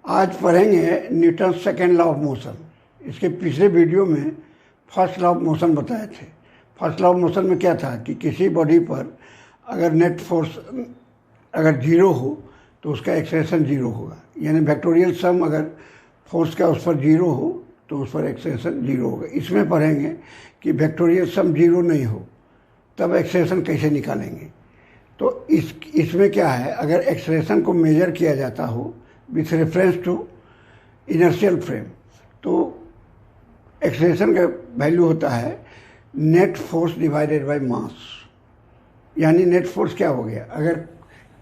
आज पढ़ेंगे Newton second law of motion. इसके पिछले वीडियो में फर्स्ट लॉ ऑफ मोशन बताए थे। फर्स्ट लॉ ऑफ मोशन में क्या था कि किसी बॉडी पर अगर नेट फोर्स अगर जीरो हो तो उसका एक्सेलरेशन जीरो होगा, यानी वेक्टोरियल सम अगर फोर्स का उस पर जीरो हो तो उस पर एक्सेलरेशन जीरो होगा। इसमें पढ़ेंगे कि वेक्टोरियल सम जीरो नहीं हो तब एक्सेलरेशन कैसे निकालेंगे। तो इसमें क्या है, अगर एक्सेलरेशन को मेजर किया जाता हो with reference to inertial frame तो एक्सेलरेशन का वैल्यू होता है net force divided by mass. यानी नेट फोर्स क्या हो गया, अगर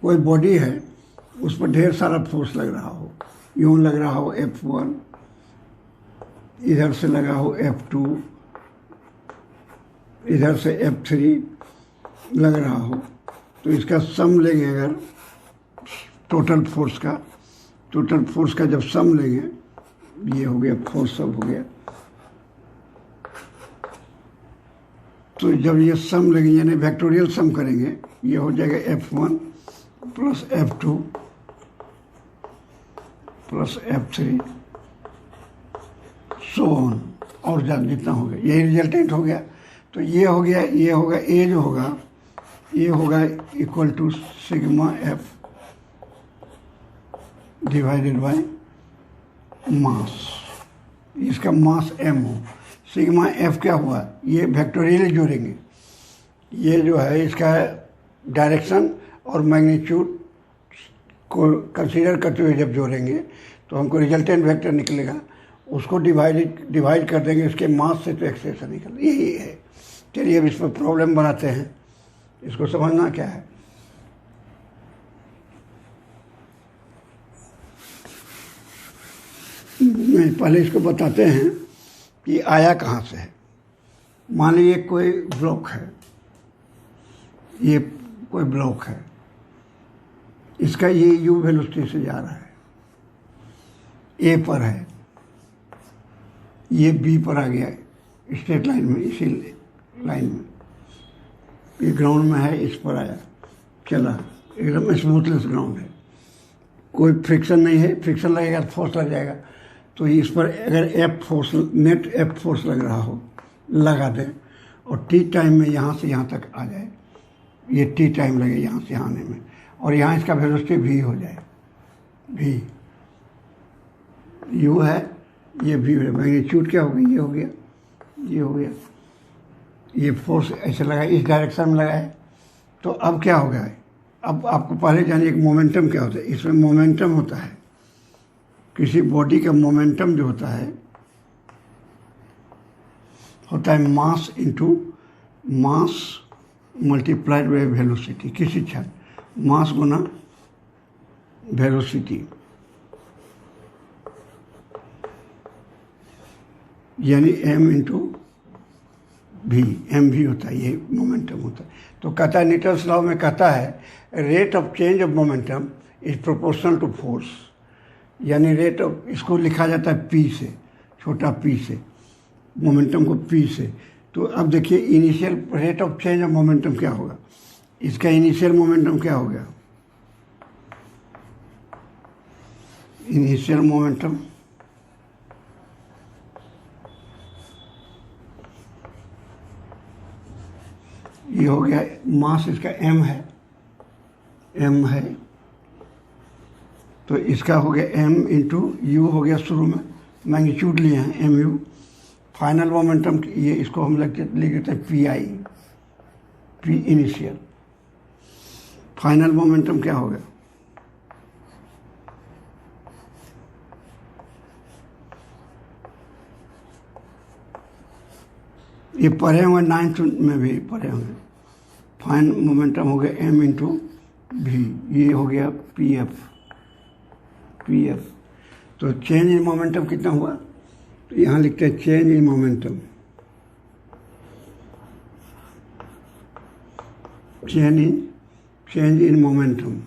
कोई बॉडी है उस पर ढेर सारा फोर्स लग रहा हो, यूँ लग रहा हो F1, इधर से लगा हो F2, इधर से F3 लग रहा हो, तो इसका सम लेंगे अगर टोटल फोर्स का जब सम लेंगे, ये हो गया फोर्स सब हो गया, तो जब ये सम लेंगे यानी वेक्टोरियल सम करेंगे, ये हो जाएगा F1 plus F2 plus F3 so on, और जितना हो गया यही रिजल्टेंट हो गया। तो ये हो गया, ये होगा ए जो होगा ये होगा equal to sigma F divided by mass. इसका मास m हो, सिग्मा एफ क्या हुआ, ये वेक्टोरियल जोड़ेंगे, ये जो है इसका डायरेक्शन और मैग्नीट्यूड को कंसीडर करते हुए जब जोड़ेंगे तो हमको रिजल्टेंट वेक्टर निकलेगा, उसको डिवाइड कर देंगे इसके मास से तो एक्सेलरेशन निकल, यही है। चलिए अब इस पर प्रॉब्लम बनाते हैं, इसको समझना क्या है। नहीं, पहले इसको बताते हैं कि आया कहाँ से है। मान लीजिए कोई ब्लॉक है, ये कोई ब्लॉक है, इसका ये u वेलोसिटी से जा रहा है, ए पर है, ये बी पर आ गया स्ट्रेट लाइन में, इसी लाइन में, ये ग्राउंड में है, इस पर आया, चला, एकदम स्मूथलेस ग्राउंड है, कोई फ्रिक्शन नहीं है, फ्रिक्शन लगेगा तो फोर्स लग जाएगा। तो इस पर अगर F force, net F force लग रहा हो, लगा दें और टी टाइम में यहाँ से यहाँ तक आ जाए, ये टी टाइम लगे यहाँ से यहाँ आने में, और यहाँ इसका वेलोसिटी v हो जाए, v u है, ये v है, मैग्नीट्यूड क्या हो गया, ये हो गया, ये हो गया, ये फोर्स ऐसे लगा, इस डायरेक्शन में लगा है। तो अब क्या हो गया है, अब आपको पहले जानिए एक मोमेंटम क्या होता है। इसमें मोमेंटम होता है, किसी बॉडी का मोमेंटम जो होता है mass into mass multiplied by velocity. किसी क्षण मास गुना वेलोसिटी, यानी m into v, M V होता है, ये मोमेंटम होता है। तो कहता है न्यूटन्स लॉ में कहता है rate of change of momentum is proportional to force, यानी रेट ऑफ, इसको लिखा जाता है p से, छोटा p से, मोमेंटम को p से। तो अब देखिए initial rate of change of momentum क्या होगा, इसका इनिशियल मोमेंटम क्या हो गया, इनिशियल मोमेंटम ये हो गया, मास इसका m है, तो इसका हो गया m इंटू यू हो गया, शुरू में मैग्नीट्यूड लिए हैं एम यू, फाइनल मोमेंटम ये, इसको हम लिख देते हैं P I, P initial. Final momentum क्या हो गया, ये पढ़े हुए 9th में भी पढ़े होंगे। फाइनल मोमेंटम हो गया m इंटू भी, ये हो गया पी एफ। तो चेंज इन मोमेंटम कितना हुआ, तो यहाँ लिखते हैं change in momentum, change in momentum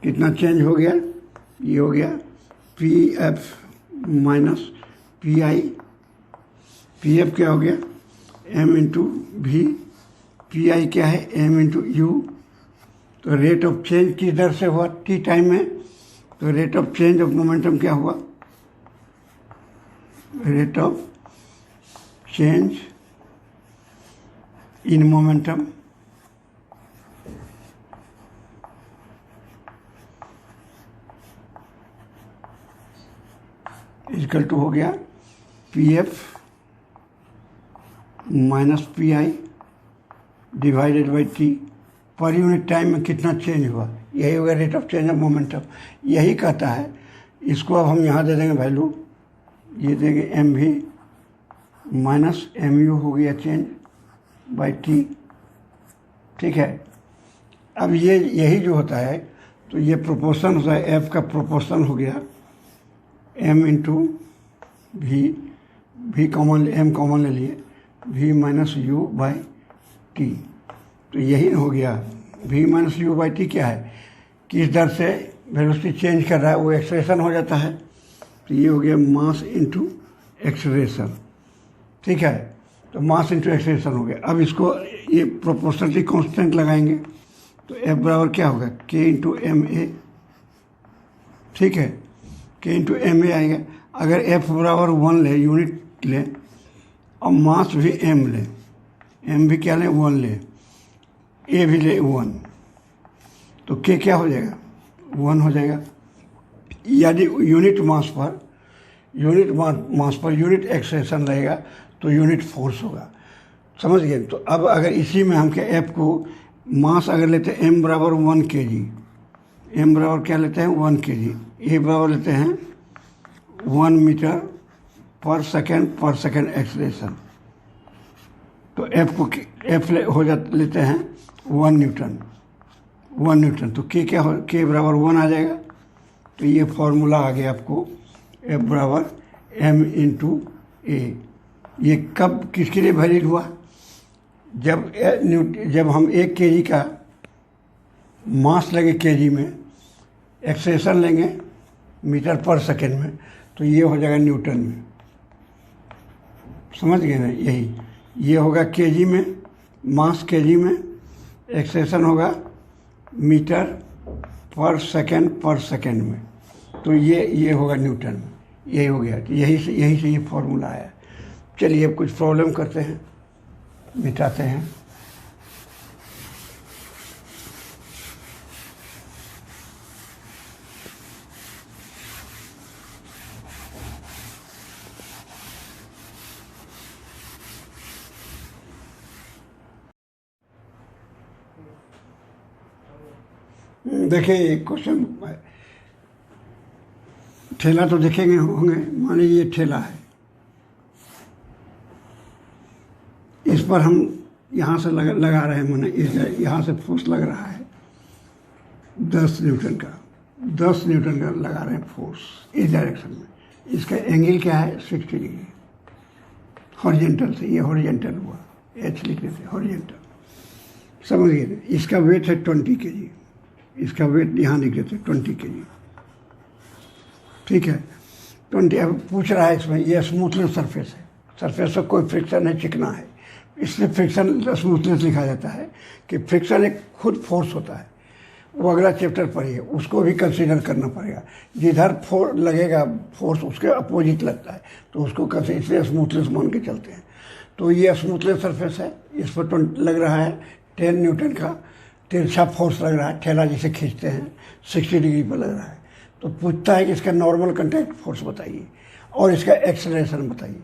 कितना चेंज हो गया, ये हो गया पी एफ माइनस पी आई, पी एफ क्या हो गया m इंटू भी, पी आई क्या है m इंटू यू, तो रेट ऑफ चेंज किस दर से हुआ टी टाइम में, तो rate of change of momentum क्या हुआ, rate of change in momentum equal to हो गया P F minus P I divided by T. पर यूनिट टाइम में कितना चेंज हुआ, यही होगा rate of change of momentum. यही कहता है, इसको अब हम यहाँ दे देंगे वैल्यू, ये देंगे M V minus M U हो गया चेंज बाई टी। ठीक है, अब ये यही जो होता है, तो ये प्रोपोर्शन होता है, एफ का प्रोपोर्शन हो गया M into V common, M common ले लिए, V minus U by T. तो यही हो गया V minus U by T क्या है, किस दर से वेलोसिटी चेंज कर रहा है, वो एक्सेलरेशन हो जाता है। तो ये हो गया मास इंटू एक्सेलरेशन। ठीक है, तो मास इंटू एक्सेलरेशन हो गया। अब इसको ये प्रोपोर्शनलिटी कांस्टेंट लगाएंगे, तो एफ बराबर क्या होगा, के इंटू एम ए। ठीक है, के इंटू एम ए आएगा। अगर एफ बराबर 1 ले, यूनिट ले, और मास भी एम ले, एम भी क्या ले 1 ले, ए भी ले 1, तो के क्या हो जाएगा 1 हो जाएगा। यदि unit mass per unit acceleration रहेगा तो यूनिट फोर्स होगा। समझ गए। तो अब अगर इसी में हम क्या एफ को मास अगर लेते हैं एम बराबर 1 kg, एम बराबर क्या लेते हैं 1 kg, ए बराबर लेते हैं 1 मीटर पर सेकेंड एक्सेलरेशन, तो एफ को एफ लेते हैं 1 न्यूटन, तो के क्या हो, के बराबर 1 आ जाएगा। तो ये फॉर्मूला आ गया आपको, एफ बराबर एम इंटू ए। ये कब किसके लिए वैलिड हुआ, जब हम 1 kg का मास लेंगे kg में, एक्सेलरेशन लेंगे मीटर पर सेकेंड में, तो ये हो जाएगा न्यूटन में। समझ गए ना, यही ये होगा kg में, मास kg में, एक्सेलरेशन होगा मीटर पर सेकेंड में, तो ये होगा न्यूटन में। यही हो गया, तो यही से ये फॉर्मूला आया। चलिए अब कुछ प्रॉब्लम करते हैं, मिटाते हैं। देखिए एक क्वेश्चन, ठेला तो देखेंगे होंगे, मान लीजिए ये ठेला है, इस पर हम यहाँ से लगा रहे हैं, मैंने यहाँ से फोर्स लग रहा है 10 न्यूटन का लगा रहे हैं फोर्स इस डायरेक्शन में। इसका एंगल क्या है 60 डिग्री हॉरिजेंटल से, ये हॉरिजेंटल हुआ, एच लिखने से हॉरिजेंटल। समझिए, इसका वेट है 20 kg, इसका वेट यहाँ लिख देते 20 kg। ठीक है, 20। अब पूछ रहा है इसमें, ये स्मूथनेस सरफेस पर कोई फ्रिक्शन है, चिकना है, इसलिए फ्रिक्शन स्मूथनेस लिखा जाता है कि फ्रिक्शन एक खुद फोर्स होता है। वो अगला चैप्टर पढ़िए, उसको भी कंसीडर करना पड़ेगा। जिधर लगेगा फोर्स उसके अपोजिट लगता है, तो उसको कंसीडर, इसलिए स्मूथनेस मान के चलते हैं। तो ये स्मूथनेस सरफेस है, इस पर लग रहा है 10 न्यूटन का तिरछा फोर्स लग रहा है, ठेला जिसे खींचते हैं 60 डिग्री पर लग रहा है। तो पूछता है कि इसका नॉर्मल कॉन्टैक्ट फोर्स बताइए और इसका एक्सेलरेशन बताइए।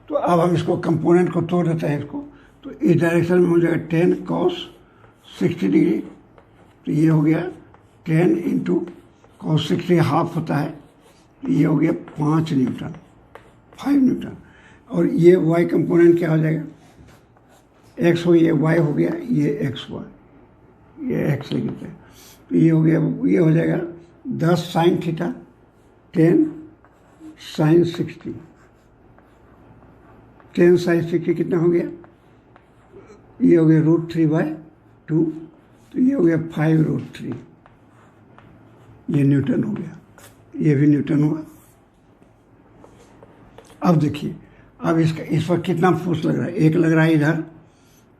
तो अब हम इसको कंपोनेंट को तोड़ देते हैं इसको, तो इस डायरेक्शन में हो जाएगा 10 cos 60 डिग्री, तो ये हो गया 10 इंटू cos 60 हाफ होता है, ये हो गया 5 न्यूटन। और ये y कंपोनेंट क्या हो जाएगा, x हो, ये y हो गया, ये xy, ये x लिख देते हैं। तो ये हो गया, ये हो जाएगा 10 sin थीटा 10 sin 60, 10 sin 60 कितना हो गया, ये हो गया √3/2, तो ये हो गया 5√3, ये न्यूटन हो गया, ये भी न्यूटन हुआ। अब देखिए, अब इस पर कितना फोर्स लग रहा है, एक लग रहा है इधर,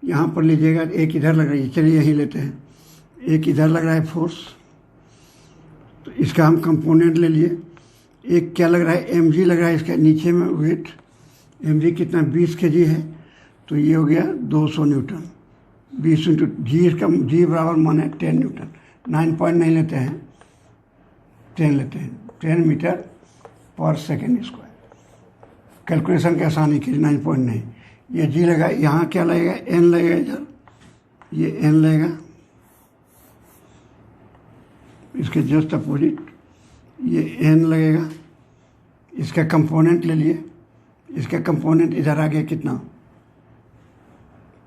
यहाँ पर लीजिएगा, एक इधर लग रही है, चलिए यहीं लेते हैं, एक इधर लग रहा है फोर्स, तो इसका हम कंपोनेंट ले लिए। एक क्या लग रहा है, एम जी लग रहा है इसका नीचे में वेट, एम जी कितना 20 kg है, तो ये हो गया 200 न्यूटन। 20 इंटू जी, इसका जी बराबर माने 10 न्यूटन। 9 पॉइंट नहीं लेते हैं, 10 लेते हैं, 10 मीटर पर सेकेंड स्क्वायर। कैलकुलेशन के आसानी के लिए 9 पॉइंट नहीं, ये जी लगा। यहाँ क्या लगेगा, एन लगेगा इधर, ये एन लगेगा इसके जस्ट अपोजिट, ये एन लगेगा। इसका कंपोनेंट ले लिए, इसका कंपोनेंट इधर आ गया कितना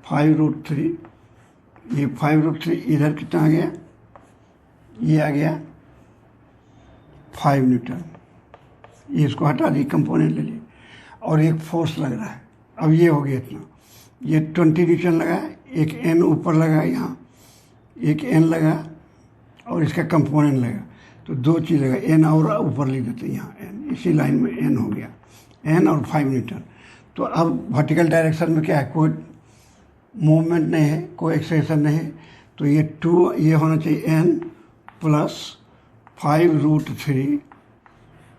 5√3, ये 5√3 इधर कितना आ गया, ये आ गया 5 न्यूटन। ये इसको हटा दी, कंपोनेंट ले लिए। और एक फोर्स लग रहा है, अब ये हो गया इतना, ये 20 न्यूटन लगा, एक एन ऊपर लगा, यहाँ एक एन लगा और इसका कंपोनेंट लगा, तो दो चीज़ लगा, एन और ऊपर लिख देते हैं यहाँ एन, इसी लाइन में एन हो गया, एन और 5 न्यूटन। तो अब वर्टिकल डायरेक्शन में क्या है, कोई मूवमेंट नहीं है, कोई एक्सेलेरेशन नहीं है, तो ये 2 ये होना चाहिए एन प्लस 5√3,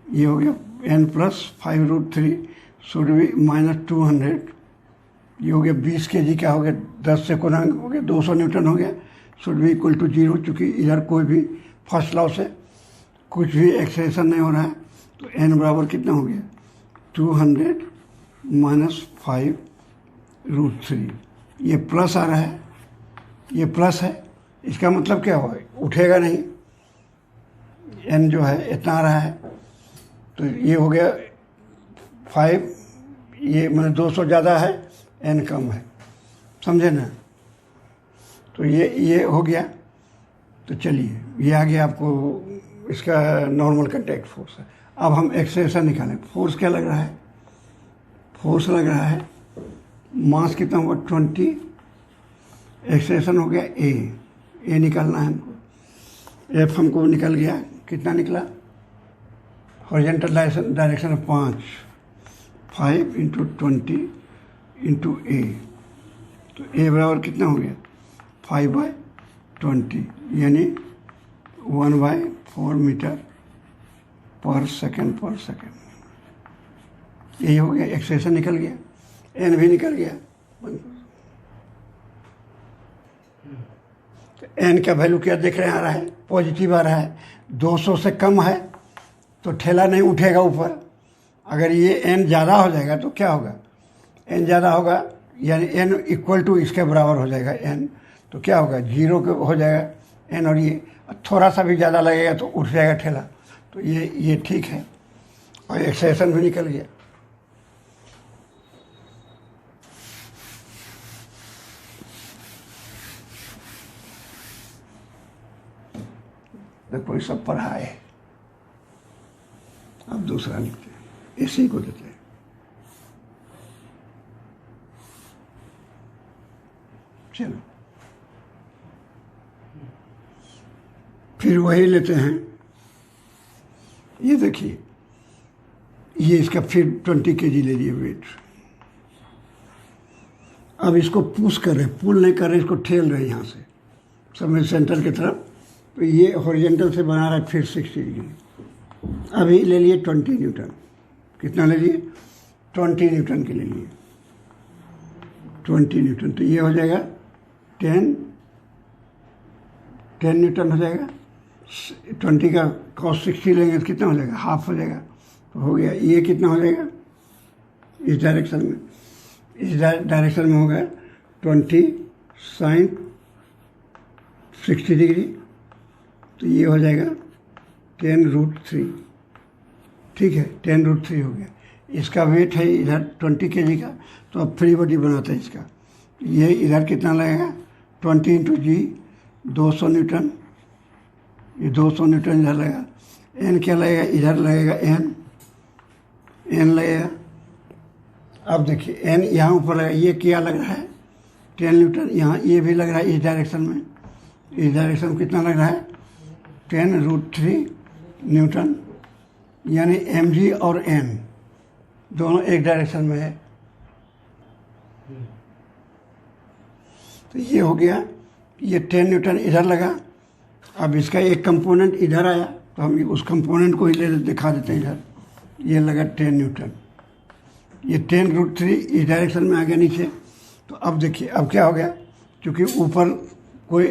ये हो गया N plus 5√3 should be minus 200, ये हो गया 20 kg का हो गया, 10 से गुणा हो गया 200 न्यूटन हो गया, शुड बी इक्वल टू 0, चूँकि इधर कोई भी फर्स्ट लॉ से कुछ भी एक्सेलेरेशन नहीं हो रहा है, तो एन बराबर कितना हो गया 200 माइनस 5√3, ये प्लस आ रहा है, ये प्लस है, इसका मतलब क्या होगा, उठेगा नहीं, एन जो है इतना आ रहा है, तो ये हो गया 5, ये मतलब 200 ज़्यादा है, एन कम है, समझे ना। तो ये हो गया। तो चलिए ये आ गया आपको इसका नॉर्मल कंटैक्ट फोर्स है। अब हम एक्सेलेरेशन निकालें। फोर्स क्या लग रहा है, फोर्स लग रहा है, मास कितना हुआ 20, एक्सेलेरेशन हो गया ए निकालना है हमको, एफ हमको निकल गया, कितना निकला, हॉरिजॉन्टल डायरेक्शन में 5 इंटू 20 इंटू ए, तो ए बराबर कितना हो गया 5/20, यानी 1/4 मीटर पर सेकेंड यही हो गया, एक्सेलेरेशन निकल गया, एन भी निकल गया। तो एन का वैल्यू क्या देख रहे हैं, आ रहा है पॉजिटिव आ रहा है, 200 से कम है तो ठेला नहीं उठेगा ऊपर। अगर ये एन ज़्यादा हो जाएगा तो क्या होगा, एन ज़्यादा होगा यानी एन इक्वल टू इसके बराबर हो जाएगा एन, तो क्या होगा 0 के हो जाएगा एन, और ये थोड़ा सा भी ज़्यादा लगेगा तो उठ जाएगा ठेला। तो ये ठीक है, और एक्सेलेरेशन भी निकल गया। देखो ये सब पढ़ा है, अब दूसरा लिखते हैं, इसी को देते हैं। चलो फिर वही लेते हैं, ये देखिए, ये इसका फिर 20 kg ले लिए वेट। अब इसको पुश कर रहे, पुल नहीं कर रहे, इसको ठेल रहे यहाँ से सब सेंटर की तरफ, तो ये हॉरिजॉन्टल से बना रहा है फिर 60 डिग्री। अभी ले लिए 20 न्यूटन, कितना ले लिए 20 न्यूटन के ले लिए 20 न्यूटन, तो ये हो जाएगा 10 न्यूटन हो जाएगा। 20 का cos 60 लेंगे तो कितना हो जाएगा, हाफ हो जाएगा, तो हो गया। ये कितना हो जाएगा इस डायरेक्शन में, इस डायरेक्शन में हो गया 20 sin 60 डिग्री, तो ये हो जाएगा 10√3, ठीक है 10√3 हो गया। इसका वेट है इधर 20 kg का, तो अब फ्री बॉडी बनाते हैं इसका। ये इधर कितना लगेगा 20 इंटू जी 200 न्यूटन, ये 200 न्यूटन इधर लगेगा। एन क्या लगेगा, इधर लगेगा एन लगेगा। अब देखिए एन यहाँ ऊपर लगेगा, ये क्या लग रहा है 10 न्यूटन, यहाँ ये भी लग रहा है इस डायरेक्शन में, इस डायरेक्शन में कितना लग रहा है 10√3 न्यूटन, यानी एम जी और एन दोनों एक डायरेक्शन में है। तो ये हो गया, ये 10 न्यूटन इधर लगा, अब इसका एक कंपोनेंट इधर आया तो हम उस कंपोनेंट को ही दिखा देते हैं इधर। ये लगा 10 न्यूटन, ये 10√3 इस डायरेक्शन में आ गया नीचे। तो अब देखिए अब क्या हो गया, क्योंकि ऊपर कोई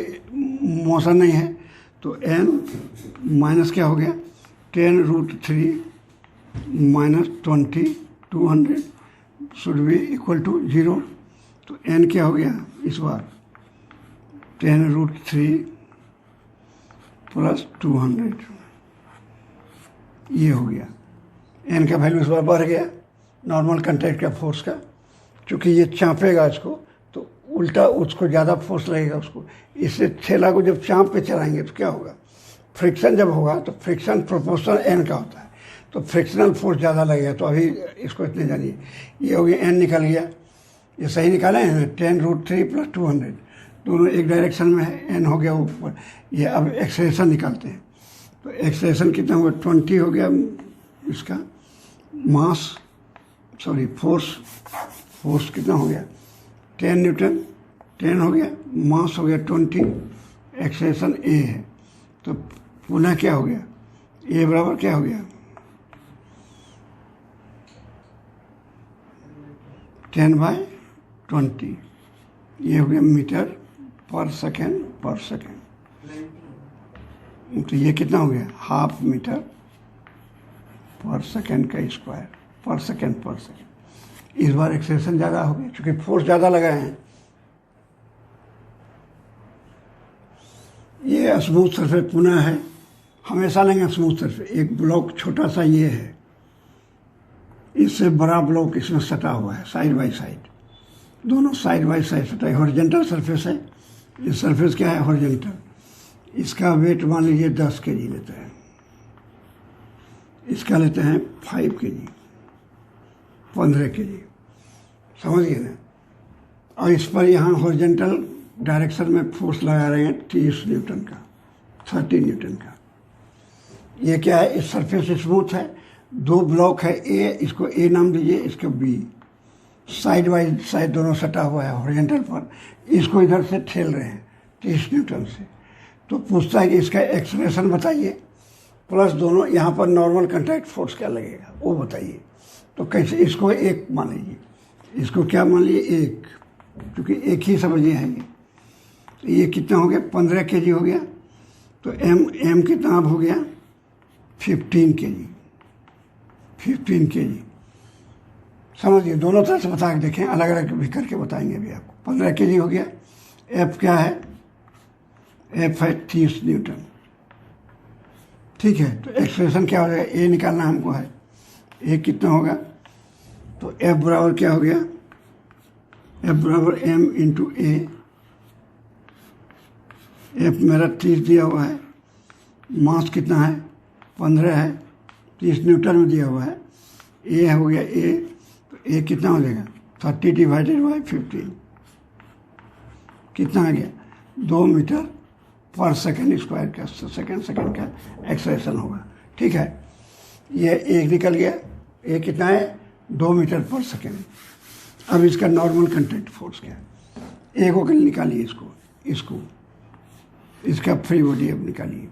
मोशन नहीं है तो n माइनस क्या हो गया 10√3 minus 20 200 should be equal to 0। तो n क्या हो गया इस बार 10√3 प्लस 200, ये हो गया। n का वैल्यू इस बार बढ़ गया नॉर्मल कंटैक्ट का फोर्स का, क्योंकि ये चाँपेगा इसको तो उल्टा उसको ज़्यादा फोर्स लगेगा उसको। इससे थैला को जब चाँप पे चलाएंगे तो क्या होगा, फ्रिक्शन जब होगा तो फ्रिक्शन प्रोपोर्शनल n का होता है, तो फ्रिक्शनल फोर्स ज़्यादा लगेगा। तो अभी इसको इतने जानिए, ये हो गया n निकल गया, ये सही निकाले हैं 10√3 प्लस 200, दोनों एक डायरेक्शन में है, n हो गया ऊपर। ये अब एक्सेलेरेशन निकालते हैं, तो एक्सेलेरेशन कितना हुआ 20 हो गया इसका मास, सॉरी फोर्स कितना हो गया 10 न्यूटन, 10 हो गया, मास हो गया 20, एक्सेलेरेशन a है। तो पुनः क्या हो गया a बराबर क्या हो गया 10/20, ये हो गया मीटर पर सेकेंड। तो ये कितना हो गया हाफ मीटर पर सेकेंड का स्क्वायर, पर सेकेंड। इस बार एक्सेलेरेशन ज़्यादा हो गया क्योंकि फोर्स ज़्यादा लगाए हैं। ये स्मूथ सरफेस पुनः है, हमेशा नहीं स्मूथ सरफेस, एक ब्लॉक छोटा सा ये है, इससे बड़ा ब्लॉक इसमें सटा हुआ है साइड बाय साइड, दोनों साइड बाय साइड सटा है। हॉरिजॉन्टल सरफेस है, ये सरफेस क्या है हॉरिजॉन्टल। इसका वेट मान लीजिए 10 kg लेते हैं, इसका लेते हैं 5 kg, 15 kg, समझ गए ना। और इस पर यहाँ हॉरिजॉन्टल डायरेक्शन में फोर्स लगा रहे हैं 30 न्यूटन का, 30 न्यूटन का। ये क्या है, इस सरफेस स्मूथ है, दो ब्लॉक है ए, इसको ए नाम दीजिए, इसको बी, साइड बाई साइड दोनों सटा हुआ है हॉरिजॉन्टल पर, इसको इधर से ठेल रहे हैं 30 न्यूटन से। तो पूछता है कि इसका एक्सेलरेशन बताइए, प्लस दोनों यहाँ पर नॉर्मल कंटैक्ट फोर्स क्या लगेगा वो बताइए। तो कैसे, इसको एक मान लीजिए, इसको क्या मान लीजिए एक, क्योंकि एक ही समझिए है ये। तो ये कितना हो गया 15 kg हो गया, तो एम कितना अब हो गया 15 kg। समझिए दोनों तरह से बता के देखें, अलग अलग भी करके बताएंगे अभी आपको। 15 kg हो गया, एफ क्या है, एफ है 30 न्यूटन, ठीक है। तो एक्सप्रेशन क्या हो जाएगा, ए निकालना हमको है, ए कितना होगा, तो एफ बराबर क्या हो गया, एफ बराबर एम इंटू ए। एफ मेरा 30 दिया हुआ है, मास कितना है 15 है, 30 न्यूटन में दिया हुआ है, ए हो गया ए, तो ए कितना हो जाएगा 30 डिवाइडेड बाई 15, कितना आ गया 2 मीटर पर सेकेंड स्क्वायर का सेकेंड का एक्सेलरेशन होगा, ठीक है। ये एक निकल गया, ए कितना है 2 मीटर पर सेकेंड। अब इसका नॉर्मल कंटैक्ट फोर्स क्या है, ए को निकालिए, इसको इसका फ्री बॉडी अब निकालिए।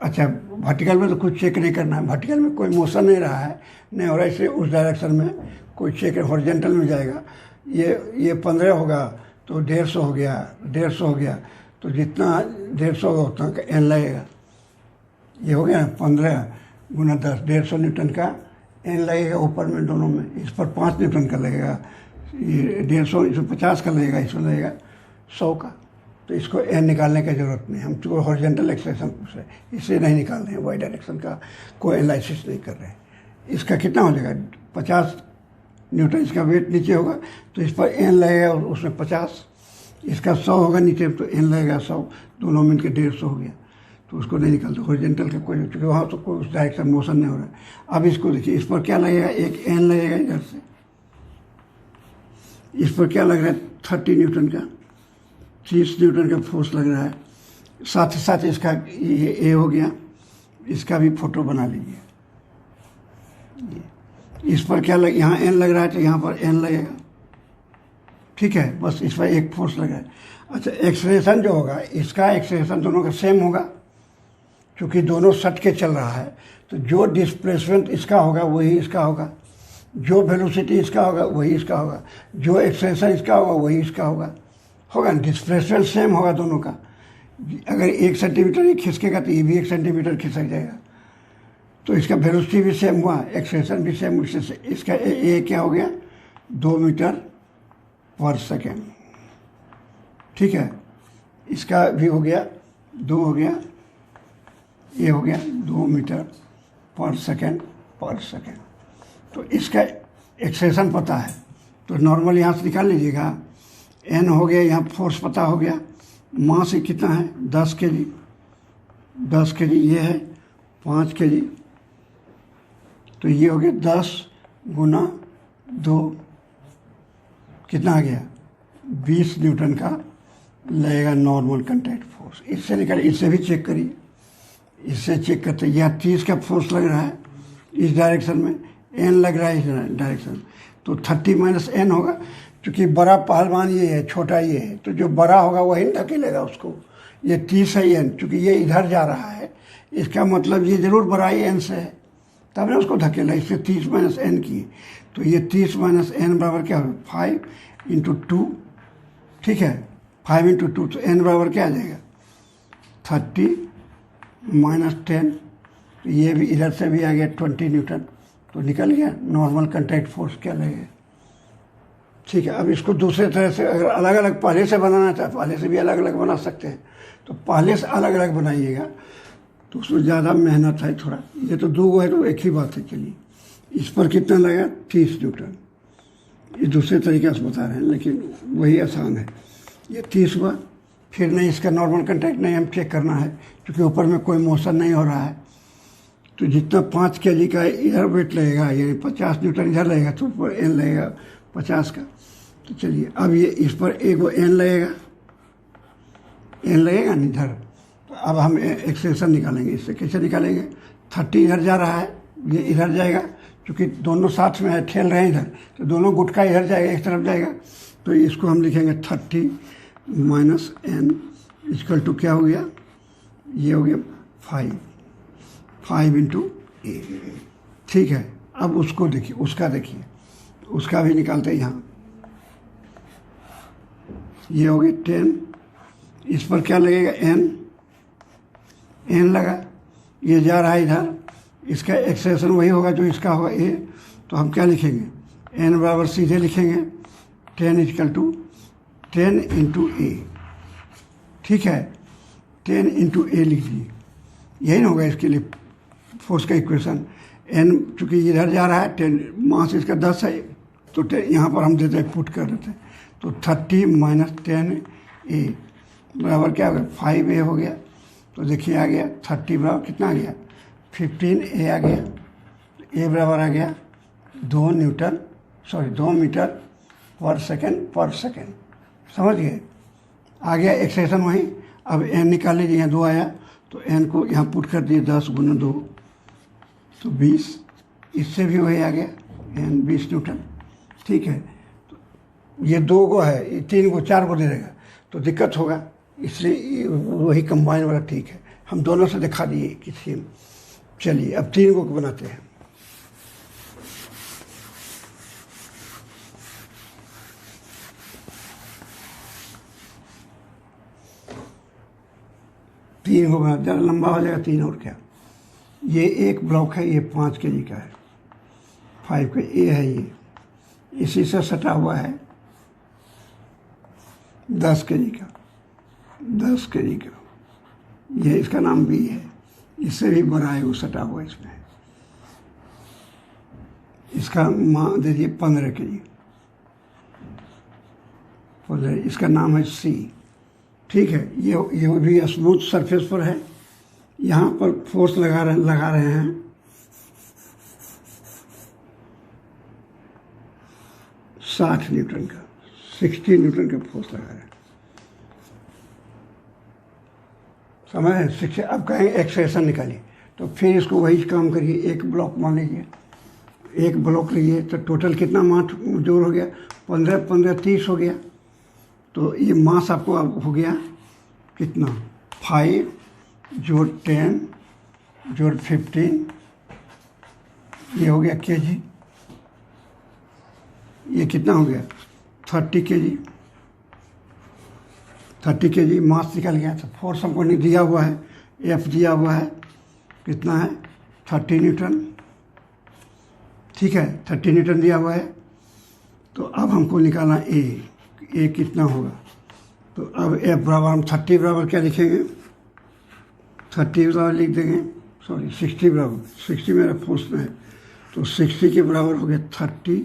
अच्छा वर्टिकल में तो कुछ चेक नहीं करना है, वर्टिकल में कोई मोशन नहीं रहा है, नहीं हो रहा है, इसलिए उस डायरेक्शन में कोई चेक, हॉरिजॉन्टल में जाएगा। ये 15 होगा तो 150 हो गया, 150 हो गया, तो जितना 150 होगा उतना का एन लगेगा। ये हो गया 15 गुना 10, 150 न्यूटन का एन लगेगा ऊपर में दोनों में। इस पर 5 न्यूटन का लगेगा, ये 150, इसमें 50 का लगेगा, इसमें लगेगा 100 का। तो इसको एन निकालने की ज़रूरत नहीं, हम तो हॉरिजॉन्टल एक्सेलरेशन पूछ रहे हैं, इससे नहीं निकाल रहे हैं, वाई डायरेक्शन का कोई एनालिसिस नहीं कर रहे हैं। इसका कितना हो जाएगा 50 न्यूटन, इसका वेट नीचे होगा तो इस पर एन लगेगा और उसमें 50, इसका 100 होगा नीचे तो एन लगेगा 100, दोनों मिलकर 150 हो गया। तो उसको नहीं निकालते हॉरिजॉन्टल का कोई, क्योंकि वहाँ तो कोई उस डायरेक्शन मोशन नहीं हो रहा है। अब इसको देखिए, इस पर क्या लगेगा, एक एन लगेगा इधर से, इस पर क्या लग रहा है 30 न्यूटन का, 30 न्यूटन का फोर्स लग रहा है। साथ ही साथ इसका ये ए हो गया, इसका भी फोटो बना लीजिए। इस पर क्या लग, यहाँ एन लग रहा है तो यहाँ पर एन लगेगा, ठीक है, बस इस पर एक फोर्स लगा है। अच्छा, एक्सेलरेशन जो होगा, इसका एक्सेलरेशन दोनों का सेम होगा, क्योंकि दोनों सट के चल रहा है। तो जो डिस्प्लेसमेंट इसका होगा वही इसका होगा, जो वेलोसिटी इसका होगा वही इसका होगा, जो एक्सेलरेशन इसका होगा वही इसका होगा। होगा ना, डिस्प्लेसमेंट सेम होगा दोनों का। अगर 1 सेंटीमीटर ही खिसकेगा तो ये भी 1 सेंटीमीटर खिसक जाएगा। तो इसका वेलोसिटी भी सेम हुआ, एक्सेलरेशन भी सेम। इसका ए क्या हो गया, 2 मीटर पर सेकेंड। ठीक है, इसका भी हो गया 2 हो गया, ये हो गया 2 मीटर पर सेकेंड। तो इसका एक्सेलरेशन पता है, तो नॉर्मल यहाँ से निकाल लीजिएगा। एन हो गया, यहाँ फोर्स पता हो गया। मास से कितना है, 10 केजी। 10 केजी ये है 5 केजी, तो ये हो गया 10 गुना 2, कितना आ गया, 20 न्यूटन का लगेगा नॉर्मल कंटैक्ट फोर्स। इससे निकाल, इससे भी चेक करिए, इससे चेक करते यह 30 का फोर्स लग रहा है इस डायरेक्शन में, एन लग रहा है इस डायरेक्शन में, तो 30 माइनस एन होगा। क्योंकि बड़ा पहलवान ये है, छोटा ये है, तो जो बड़ा होगा वही धकेलेगा उसको। ये 30 है एन, चूँकि ये इधर जा रहा है, इसका मतलब ये जरूर बड़ा ही एन से है, तब ने उसको धकेला। इससे 30 माइनस एन की, तो ये 30 माइनस एन बराबर क्या होगा, 5 इंटू 2। ठीक है, 5 इंटू 2, तो एन बराबर क्या आ जाएगा, 30 माइनस 10। तो ये भी इधर से भी आ गया 20 न्यूटन, तो निकल गया नॉर्मल कंटैक्ट फोर्स क्या लगेगा। ठीक है, अब इसको दूसरे तरह से अगर अलग अलग पहले से बनाना चाहे, पहले से भी अलग अलग बना सकते हैं। तो पहले से अलग अलग बनाइएगा तो उसमें ज़्यादा मेहनत है थोड़ा। ये तो 2 है तो एक ही बात है। चलिए, इस पर कितना लगा, 30 न्यूटन। ये दूसरे तरीके से बता रहे हैं, लेकिन वही आसान है। ये 30 हुआ, फिर नहीं इसका नॉर्मल कंटैक्ट नहीं हम चेक करना है, क्योंकि ऊपर में कोई मोशन नहीं हो रहा है। तो जितना 5 केजी का इधर वेट लगेगा, यानी 50 न्यूटन इधर लगेगा, तो ऊपर एन लगेगा 50 का। तो चलिए, अब ये इस पर एक वो एन लगेगा ना इधर। तो अब हम एक्सेलरेशन निकालेंगे। इससे कैसे निकालेंगे, 30 इधर जा रहा है, ये इधर जाएगा, क्योंकि दोनों साथ में है, ठेल रहे हैं इधर, तो दोनों गुटका इधर जाएगा, एक तरफ जाएगा। तो इसको हम लिखेंगे 30 माइनस एन इक्वल टू क्या हो गया, ये हो गया 5 इंटू ए। ठीक है, अब उसको देखिए, उसका भी निकालते हैं यहाँ। ये हो गया 10, इस पर क्या लगेगा, एन लगा, ये जा रहा है इधर, इसका एक्सेलरेशन वही होगा जो इसका होगा ए। तो हम क्या लिखेंगे, एन बराबर सीधे लिखेंगे 10 इक्वल टू 10 इंटू ए। ठीक है, 10 इंटू ए लिख लीजिए, यही ना होगा इसके लिए फोर्स का इक्वेशन। एन चूँकि इधर जा रहा है, 10 मास इसका 10 है, तो यहाँ पर हम देते हैं, पुट कर देते हैं। तो 30 माइनस 10 ए बराबर क्या हो गया, 5 ए हो गया। तो देखिए आ गया 30 बराबर कितना आ गया, 15 ए आ गया। ए बराबर आ गया 2 मीटर पर सेकेंड। समझ गए, आ गया एक्सेलरेशन वही। अब एन निकाल लीजिए, यहाँ 2 आया, तो एन को यहाँ पुट कर दिए, 10 गुना 2 तो 20। इससे भी वही आ गया, एन 20 न्यूटन। ठीक है, तो ये 2 को है, ये 3 को 4 को दे देगा तो दिक्कत होगा, इसलिए वही कंबाइन वाला ठीक है। हम दोनों से दिखा दिए कि सेम। चलिए, अब 3 को बनाते हैं। तीन को बना, ज़्यादा लंबा हो जाएगा 3 और क्या। ये एक ब्लॉक है, ये 5 केजी का है, 5 का ए है, ये इसी से सटा हुआ है 10 केजी का, ये इसका नाम बी है। इससे भी बड़ा है वो सटा हुआ इसमें। इसका मान दीजिए 15 केजी, इसका नाम है सी। ठीक है, ये भी स्मूथ सरफेस पर है। यहाँ पर फोर्स लगा रहे हैं 60 न्यूटन का, 60 न्यूटन का फोर्स लगा रहे हैं। समझ, 60। अब कहेंगे एक्सेलरेशन निकालिए, तो फिर इसको वही काम करिए। एक ब्लॉक मान लीजिए, एक ब्लॉक लिए तो टोटल कितना मास जोड़ हो गया, 15 15 30 हो गया। तो ये मास आपको अब हो गया कितना, 5 जोड़ 10 जोड़ 15, ये हो गया केजी। ये कितना हो गया, 30 केजी। 30 केजी मास निकल गया। तो फोर्स हमको नहीं दिया हुआ है, एफ दिया हुआ है, कितना है 30 न्यूटन। ठीक है, 30 न्यूटन दिया हुआ है। तो अब हमको निकालना ए कितना होगा। तो अब एफ बराबर हम 30 बराबर क्या लिखेंगे, 30 बराबर लिख देंगे, सॉरी 60 बराबर, 60 मेरा फोर्स में है। तो 60 के बराबर हो गया 30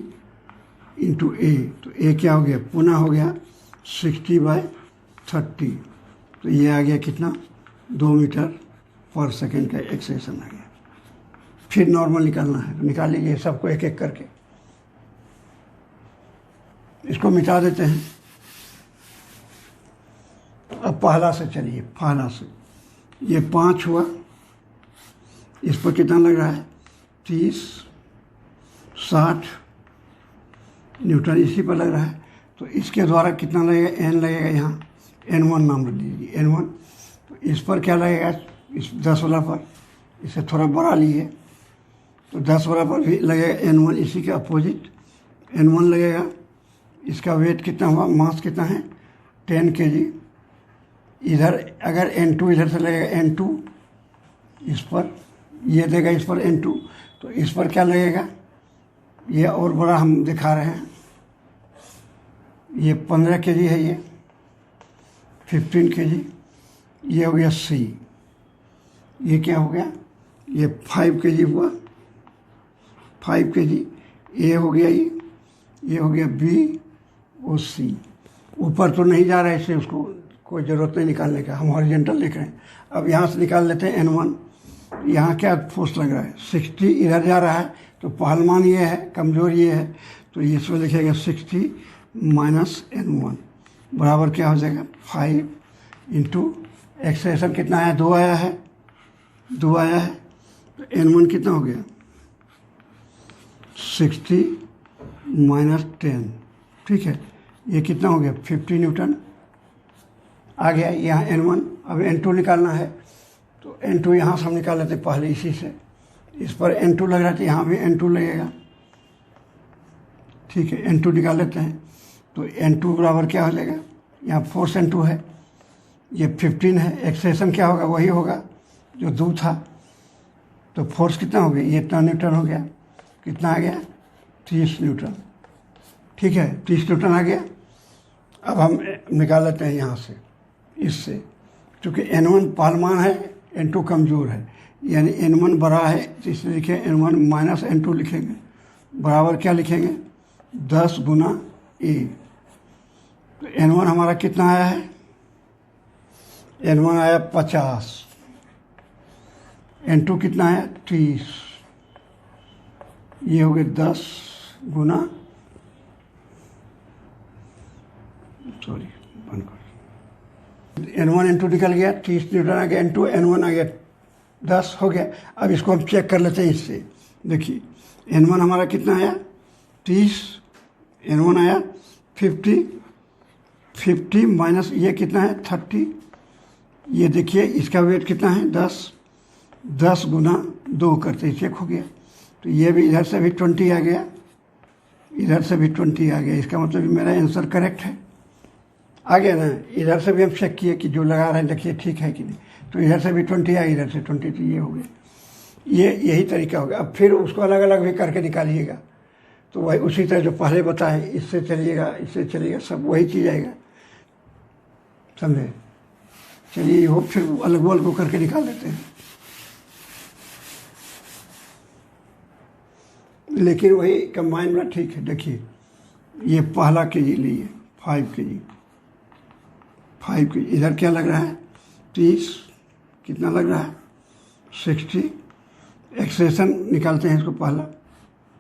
इंटू ए। तो ए क्या हो गया, पुनः हो गया 60/30। तो ये आ गया कितना, 2 मीटर पर सेकेंड का एक्सेलेरेशन आ गया। फिर नॉर्मल निकालना है, तो निकाल लीजिए सबको एक एक करके। इसको मिटा देते हैं। अब पहला से चलिए, पहला से ये 5 हुआ, इस पर कितना लग रहा है 30 60 न्यूटन इसी पर लग रहा है। तो इसके द्वारा कितना लगेगा, एन लगेगा, यहाँ N1 नाम रख दीजिए N1। तो इस पर क्या लगेगा, इस 10 वाला पर, इसे थोड़ा बढ़ा लिए तो 10 वाला पर भी लगेगा N1, इसी के अपोजिट N1 लगेगा। इसका वेट कितना हुआ, मास कितना है 10 केजी। इधर अगर N2 इधर से लगेगा N2 इस पर, ये देगा इस पर N2, तो इस पर क्या लगेगा, ये और बड़ा हम दिखा रहे हैं। ये 15 केजी है, ये 15 केजी। ये हो गया C, ये क्या हो गया, ये 5 केजी हुआ, 5 केजी। ए हो गया, ये हो गया B और C। ऊपर तो नहीं जा रहा है, इससे उसको कोई ज़रूरत नहीं निकालने का, हम हॉरिजॉन्टल लिख रहे हैं। अब यहाँ से निकाल लेते हैं N1। यहाँ क्या फोर्स लग रहा है, 60 इधर जा रहा है, तो पहलमान ये है, कमज़ोर ये है, तो इसमें लिखेगा 60 माइनस N1 बराबर क्या हो जाएगा 5 इंटू एक्सेलेरेशन कितना आया, 2 आया है, 2 आया है। तो N1 कितना हो गया 60 माइनस 10, ठीक है। ये कितना हो गया 50 न्यूटन आ गया यहाँ N1। अब N2 निकालना है, तो N2 यहाँ से हम निकाल लेते हैं पहले इसी से। इस पर N2 लग रहा है, तो यहाँ भी N2 लगेगा, ठीक है। N2 निकाल लेते हैं, तो N2 बराबर क्या हो जाएगा, यहाँ फोर्स N2 है, ये 15 है। एक्सेलेरेशन क्या होगा, वही होगा जो दूर था। तो फोर्स कितना हो गया, ये इतना न्यूटन हो गया, कितना आ गया 30 न्यूटन, ठीक है, 30 न्यूटन आ गया। अब हम निकाल लेते हैं यहाँ से, इससे, क्योंकि N1 पहलमान है, N2 कमज़ोर है, यानी N1 बड़ा है, तो इसलिए लिखें N1 माइनस N2 लिखेंगे, बराबर क्या लिखेंगे 10 गुना A। तो N1 हमारा कितना आया है, N1 आया 50, N2 कितना आया 30, ये हो गए 10 गुना, सॉरी बंद कर, N1 N2 निकल गया, 30 न्यूटन आ गया, N2 N1 आ गया 10 हो गया। अब इसको हम चेक कर लेते हैं इससे। देखिए N1 हमारा कितना आया 30, N1 आया 50 माइनस ये कितना है 30। ये देखिए इसका वेट कितना है 10 गुना 2 करते चेक हो गया। तो ये भी इधर से भी 20 आ गया, इधर से भी 20 आ गया। इसका मतलब मेरा आंसर करेक्ट है, आ गया ना। इधर से भी हम चेक किए कि जो लगा रहे हैं देखिए ठीक है कि नहीं। तो इधर से भी 20 आया, इधर से 20, तो ये हो गया। यही तरीका होगा। अब फिर उसको अलग अलग भी करके निकालिएगा, तो वही उसी तरह जो पहले बताए, इससे चलिएगा, इससे चलिएगा, सब वही चीज़ आएगा, समझे। चलिए हो फिर अलग बोल को करके निकाल देते हैं, लेकिन वही कंबाइन में ठीक है। देखिए ये पहला केजी लिए 5 केजी, इधर क्या लग रहा है 30, कितना लग रहा है 60। एक्सेलेरेशन निकालते हैं इसको पहला,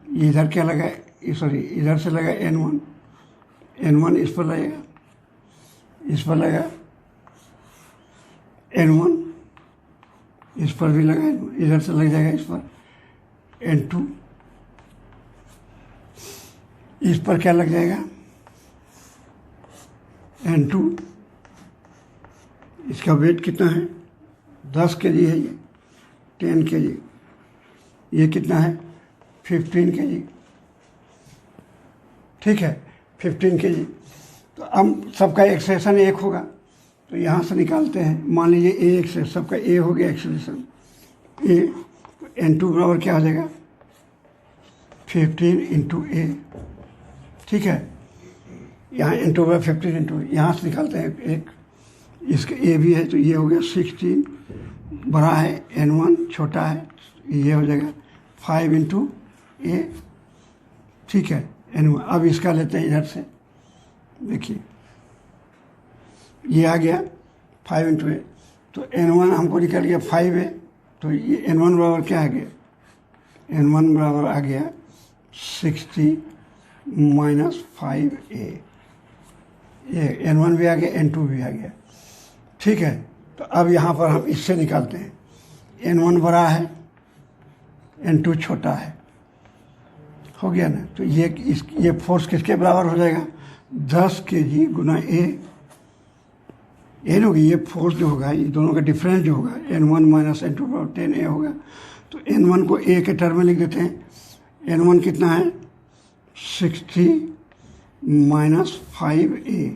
ये इधर क्या लगा, सॉरी इधर से लगा N1 इस पर लगेगा, इस पर लगा N1, इस पर भी लगा, इधर से लग जाएगा इस पर N2, इस पर क्या लग जाएगा, N2, इसका वेट कितना है, 10 kg है, ये 10 kg, ये कितना है 15 kg, ठीक है 15 kg। तो अब सबका एक्सेलेरेशन 1 होगा, तो यहाँ से निकालते हैं, मान लीजिए ए एक्सेलेरेशन, सबका ए हो गया एक्सेलेरेशन ए, तो N2 बराबर क्या हो जाएगा 15 इंटू ए, ठीक है। यहाँ N2 बराबर 15 इंटू, यहाँ से निकालते हैं एक, इसका ए भी है तो ये हो गया 16, बड़ा है N1, छोटा है ये हो जाएगा 5 इंटू ए, ठीक है N1। अब इसका लेते हैं इधर से, देखिए ये आ गया 5 इंटू ए, तो N1 हमको निकल गया 5A, तो ये N1 बराबर क्या आ गया, N1 बराबर आ गया 60 माइनस 5A, ये N1 भी आ गया, N2 भी आ गया, ठीक है। तो अब यहाँ पर हम इससे निकालते हैं, N1 बड़ा है, N2 छोटा है, हो गया ना। तो ये फोर्स किसके बराबर हो जाएगा, 10 kg गुना ए होगी, ये फोर्स जो होगा, ये दोनों का डिफरेंस जो होगा N1 माइनस N2 बराबर 10A होगा। तो N1 को ए के टर्म में लिख देते हैं, N1 कितना है 60 माइनस 5A,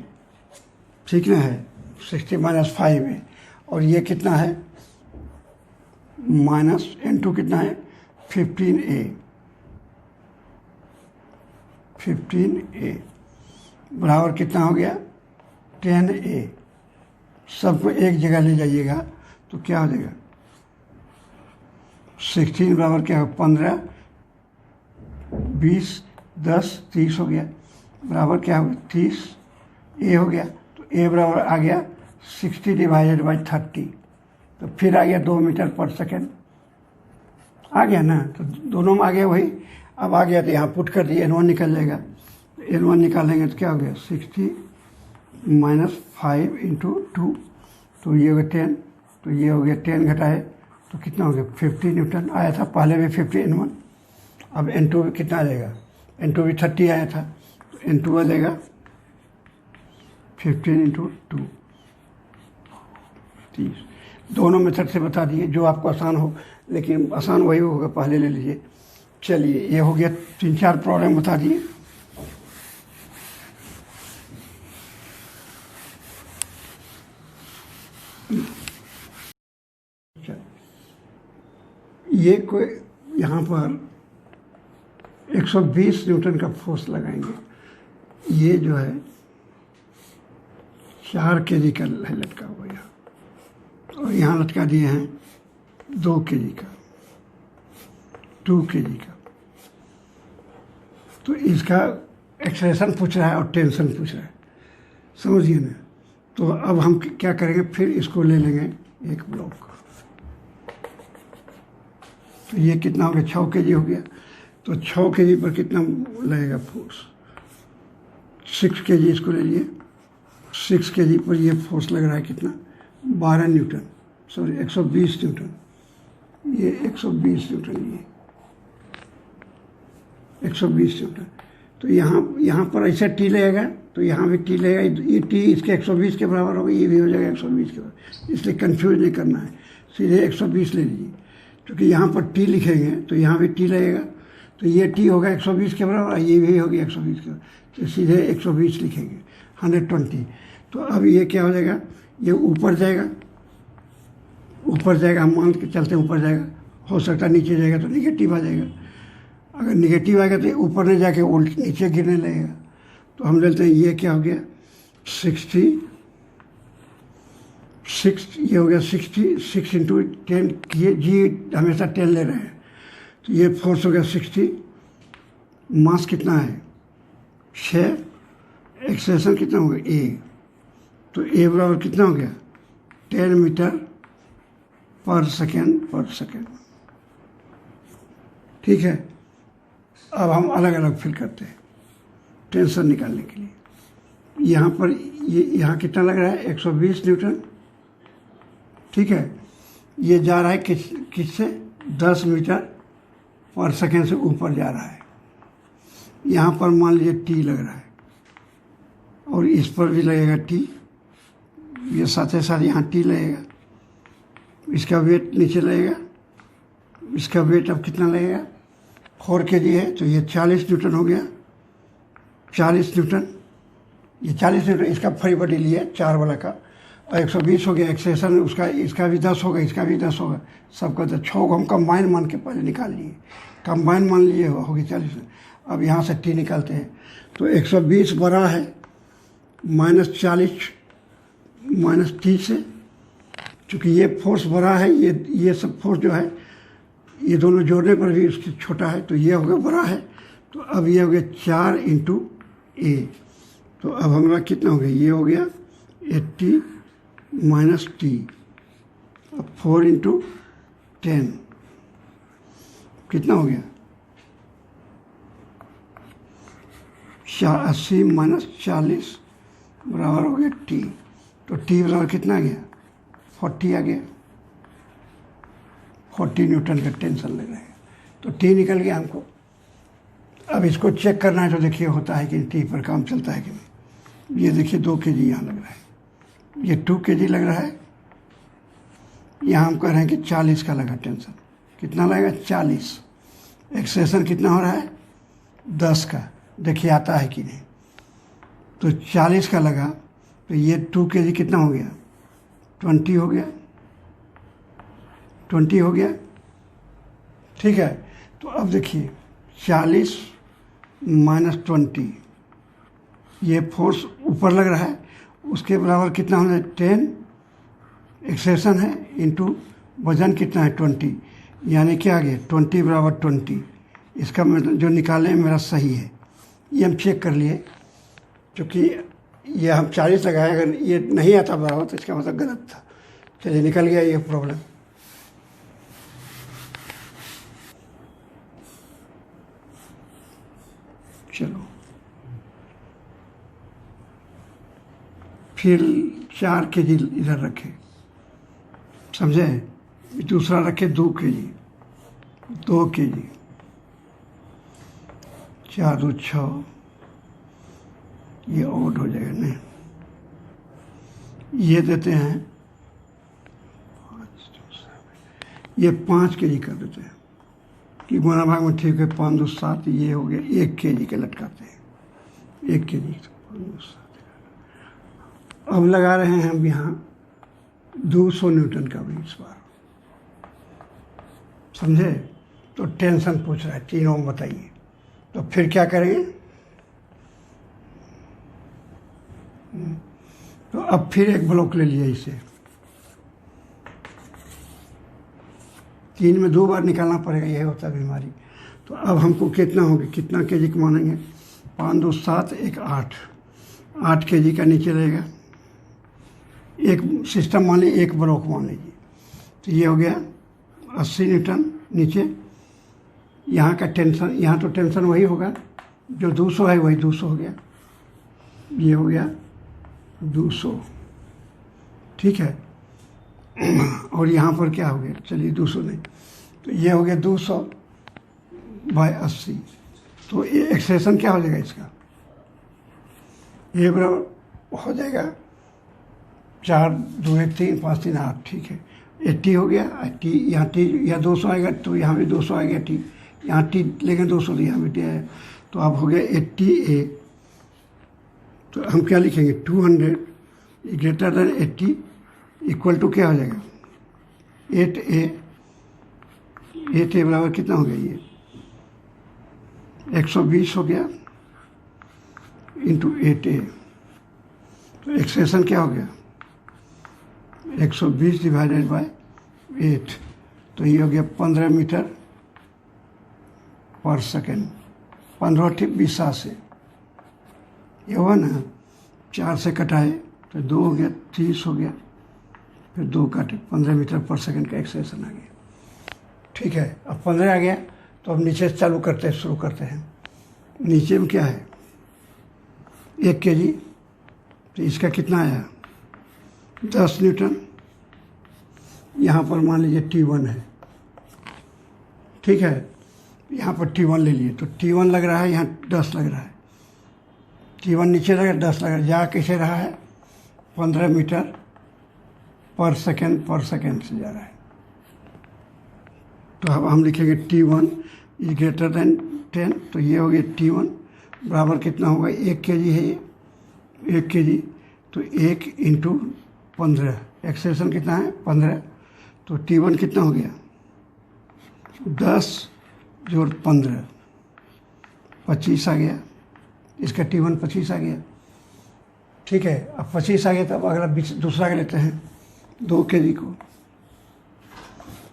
ठीक ना है 60 माइनस 5A, और ये कितना है माइनस N2 कितना है 15A, 15A बराबर कितना हो गया 10A। सबको एक जगह ले जाइएगा तो क्या हो जाएगा, 16 बराबर क्या हो 15, 20, 10, 30 हो गया, बराबर क्या हो 30A हो गया। तो A बराबर आ गया 60 डिवाइडेड बाई 30, तो फिर आ गया 2 मीटर पर सेकेंड, आ गया ना। तो दोनों में आ गया वही, अब आ गया तो यहाँ पुट कर दिए, N1 निकल जाएगा, N1 निकालेंगे तो क्या हो गया 60 माइनस 5 इंटू 2, तो ये हो गया 10, तो ये हो गया 10 घटाए तो कितना हो गया 50 न्यूटन आया था, पहले भी 50 N1, अब N2 कितना आ जाएगा, N2 भी 30 आया था, तो N2 आ जाएगा 15 इंटू 2, 30। दोनों मेथड से बता दिए, जो आपको आसान हो, लेकिन आसान वही होगा, पहले ले लीजिए। चलिए ये हो गया, 3-4 प्रॉब्लम बता दिए। ये कोई यहाँ पर 120 न्यूटन का फोर्स लगाएंगे, ये जो है 4 kg का है लटका हुआ यहाँ, और यहाँ लटका दिए हैं 2 kg का, 2 kg का। तो इसका एक्सेलेरेशन पूछ रहा है और टेंशन पूछ रहा है, समझिए ना। तो अब हम क्या करेंगे, फिर इसको ले लेंगे एक ब्लॉक, तो ये कितना हो गया 6 kg हो गया, तो 6 kg पर कितना लगेगा फोर्स, 6 kg इसको ले लिए, 6 kg पर ये फोर्स लग रहा है कितना 12 न्यूटन, सॉरी 120 न्यूटन, ये 120 न्यूटन, ये 120 न्यूटन। तो यहाँ पर ऐसा टी लगेगा, तो यहाँ भी टी लगेगा, ये टी इसके 120 के बराबर होगा, ये भी हो जाएगा 120 के बराबर, इसलिए कंफ्यूज नहीं करना है, सीधे 120 ले लीजिए। क्योंकि यहाँ पर टी लिखेंगे तो यहाँ भी टी लगेगा, तो ये टी होगा 120 के बराबर, ये भी होगी 120 के बराबर, तो सीधे 120 लिखेंगे, 120। तो अब ये क्या हो जाएगा, ये ऊपर जाएगा, ऊपर जाएगा, हम मान के चलते हैं ऊपर जाएगा, हो सकता है नीचे जाएगा तो निगेटिव आ जाएगा, अगर निगेटिव आएगा तो ऊपर नहीं जाके उल्ट नीचे गिरने लगेगा। तो हम लेते हैं ये क्या हो गया 60, ये हो गया 60, 6 इंटू 10, ये जी हमेशा 10 ले रहे हैं, तो ये फोर्स हो गया 60, मास कितना है 6, एक्सेलेरेशन कितना हो गया ए, तो ए बराबर कितना हो गया 10 मीटर पर सेकेंड, ठीक है। अब हम अलग अलग फिल करते हैं टेंशन निकालने के लिए। यहाँ पर यहाँ कितना लग रहा है 120 न्यूटन, ठीक है। ये जा रहा है किससे 10 मीटर पर सेकेंड से ऊपर जा रहा है, यहाँ पर मान लीजिए टी लग रहा है और इस पर भी लगेगा टी, ये साथ ही साथ यहाँ टी लगेगा, इसका वेट नीचे लगेगा, इसका वेट अब कितना लगेगा 4 kg है तो ये 40 न्यूटन हो गया, 40 न्यूटन, ये 40 न्यूटन इसका फ्री बॉडी लिया 4 वाला का, और 120 हो गया एक्सेशन उसका, इसका भी 10 होगा, इसका भी 10 होगा, सबका 10, 6 को हम कंबाइन मान के पहले निकाल लिए, कंबाइन मान लिए हो गया 40। अब यहाँ से टी निकालते हैं तो 120 बड़ा है -40 -t से, चूँकि ये फोर्स बड़ा है, ये सब फोर्स जो है ये दोनों जोड़ने पर भी उसकी छोटा है, तो ये हो गया बड़ा है, तो अब ये हो गया 4 × a, तो अब हमारा कितना हो गया, ये हो गया 80 - t, अब 4 × 10 कितना हो गया 80 - 40 बराबर हो गया t, तो t बराबर कितना आ गया 40 आ गया, 40 न्यूटन का टेंशन लग रहा है, तो टी निकल गया हमको। अब इसको चेक करना है तो देखिए होता है कि टी पर काम चलता है कि नहीं। ये देखिए 2 kg यहाँ लग रहा है, ये 2 kg लग रहा है, यहाँ हम कह रहे हैं कि 40 का लगा टेंशन, कितना लगेगा 40, एक्सेशन कितना हो रहा है 10 का, देखिए आता है कि नहीं, तो 40 का लगा तो ये 2 kg कितना हो गया 20 हो गया, 20 हो गया, ठीक है। तो अब देखिए 40 - 20, ये फोर्स ऊपर लग रहा है, उसके बराबर कितना होना है 10, एक्सेशन है इंटू वजन कितना है 20, यानी क्या आ गया 20 बराबर 20, इसका मतलब जो निकाले मेरा सही है, ये हम चेक कर लिए, क्योंकि ये हम 40 लगाए, अगर ये नहीं आता बराबर तो इसका मतलब गलत था। चलिए निकल गया ये प्रॉब्लम। चलो फिर 4 kg इधर रखे, समझे, दूसरा रखे 2 kg, 2 kg, 4 2 6, ये ओड हो जाएगा नहीं, ये देते हैं, ये 5 kg कर देते हैं कि गुना भाग में ठीक है, 5 2 7, ये हो गया 1 kg के लटकाते हैं, 1 kg, 5 2 7। अब लगा रहे हैं हम यहाँ 200 न्यूटन का भी इस बार, समझे, तो टेंशन पूछ रहा है तीनों में बताइए, तो फिर क्या करेंगे, तो अब फिर एक ब्लॉक ले लिया इसे, 3 में 2 बार निकालना पड़ेगा, यही होता है बीमारी। तो अब हमको कितना होगा, कितना kg का मानेंगे, 5 2 7 1 8, 8 kg का नीचे रहेगा, एक सिस्टम मान लीजिए, एक ब्लॉक मान लीजिए, तो ये हो गया 80 न्यूटन नीचे, यहाँ का टेंशन, यहाँ तो टेंशन वही होगा जो 200 है, वही 200 हो गया, ये हो गया 200, ठीक है। और यहाँ पर क्या हो गया, चलिए 200 नहीं, तो ये हो गया 200 बाय 80, तो ये एक्सेशन क्या हो जाएगा इसका, ये बराबर हो जाएगा 4 2 1 3 5 3 8, ठीक है, 80 हो गया, टी यहाँ टी, यहाँ 200 आएगा तो यहाँ भी 200 आएगा टी, यहाँ टी लेकिन 200 यहाँ भी टी आया, तो अब हो गया 80A, तो हम क्या लिखेंगे 200 > 80 इक्वल टू क्या हो जाएगा 8A, 8A बराबर कितना हो गया, ये 120 हो गया इंटू 8A, तो एक्सेशन क्या हो गया 120 डिवाइडेड बाय 8, तो ये हो गया 15 मीटर पर सेकेंड, 15 ठीक 20 से ये हुआ ना, 4 से कटाए तो 2 हो गया, 30 हो गया, फिर 2 काटे, 15 मीटर पर सेकेंड का एक्सेशन आ गया, ठीक है। अब 15 आ गया तो अब नीचे से चालू करते हैं, शुरू करते हैं। नीचे में क्या है 1 kg, तो इसका कितना आया 10 न्यूटन, यहाँ पर मान लीजिए T1 है, ठीक है, यहाँ पर T1 ले लिए, तो T1 लग रहा है यहाँ 10 लग रहा है, T1 नीचे लगा 10 लग रहा है, जा कैसे रहा है 15 मीटर पर सेकेंड से जा रहा है। तो अब हम लिखेंगे T1 इज ग्रेटर देन 10, तो ये हो गया T1 बराबर कितना होगा 1 kg है ये 1 kg, तो 1 इंटू 15, एक्सेलेरेशन कितना है 15, तो T1 कितना हो गया 10 जोड़ 15 25 आ गया, इसका T1 25 आ गया। ठीक है, अब 25 आ गया, तो अब अगला दूसरा का लेते हैं 2 kg को।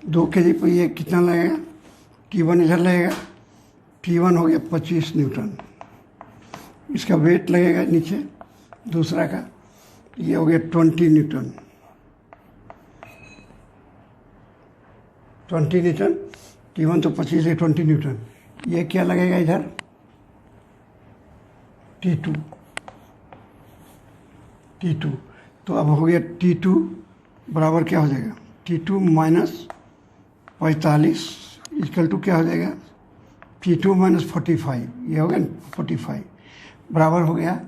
2 kg पर ये कितना लगेगा, T1 इधर लगेगा, T1 हो गया 25 न्यूटन, इसका वेट लगेगा नीचे दूसरा का, ये हो गया 20 न्यूटन, 20 न्यूटन, T1 तो 25 है 20 न्यूटन, ये क्या लगेगा इधर T2, तो अब हो गया T2 बराबर क्या हो जाएगा T2 माइनस 45 इक्वल टू क्या हो जाएगा T2 माइनस 45, ये हो गया 45 बराबर हो गया,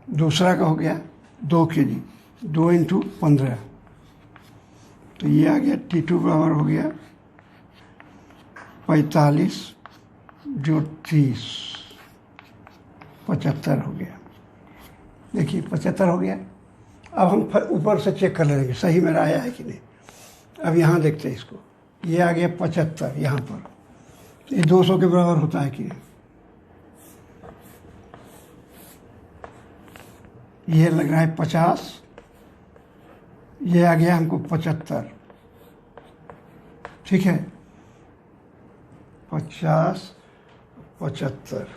दूसरा का हो गया 2 kg, 2 इंटू 15, तो ये आ गया T2 बराबर हो गया 45 जो 30 75 हो गया। देखिए 75 हो गया। अब हम ऊपर से चेक कर लेंगे सही मेरा आया है कि नहीं। अब यहाँ देखते हैं इसको, ये आ गया 75 यहाँ पर, तो ये 200 के बराबर होता है कि नहीं। ये लग रहा है 50, ये आ गया हमको 75, ठीक है 50 75,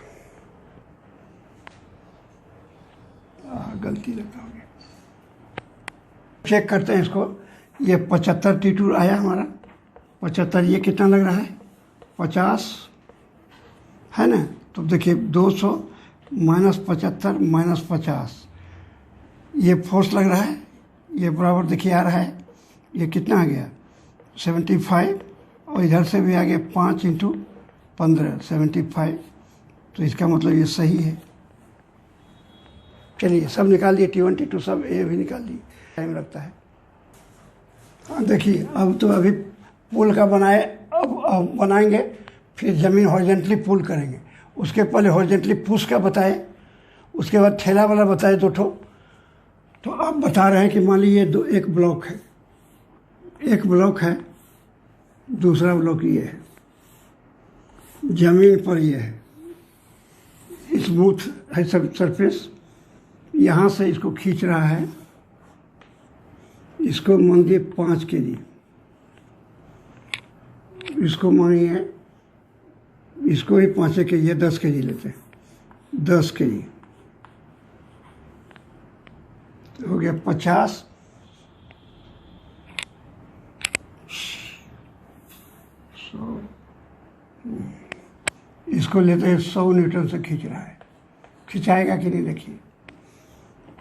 गलती लगा हो गया। चेक करते हैं इसको, ये 75 T2 आया हमारा 75, ये कितना लग रहा है 50 है ना। तो देखिए 200 माइनस 75 माइनस 50, ये फोर्स लग रहा है, ये बराबर देखिए आ रहा है, ये कितना आ गया 75, और इधर से भी आ गया 5 इंटू 15 75, तो इसका मतलब ये सही है। चलिए सब निकाल दिए, T1 T2 सब ये भी निकाल दिए, टाइम लगता है। हाँ देखिए अब तो अभी पुल का बनाए, अब बनाएंगे, फिर ज़मीन हॉरिजॉन्टली पुल करेंगे, उसके पहले हॉरिजॉन्टली पुश का बताए, उसके बाद ठेला वाला बताए 2 ठो। तो अब बता रहे हैं कि मान लीजिए एक ब्लॉक है, एक ब्लॉक है, दूसरा ब्लॉक ये है, ज़मीन पर ये है, स्मूथ है सब सरफेस, यहाँ से इसको खींच रहा है, इसको मानिए 5 kg, इसको मानिए इसको ही 5 kg, ये 10 kg लेते हैं, 10 kg हो गया 50, इसको लेते हैं 100 न्यूटन से खींच रहा है, खिंचाएगा कि नहीं देखिए,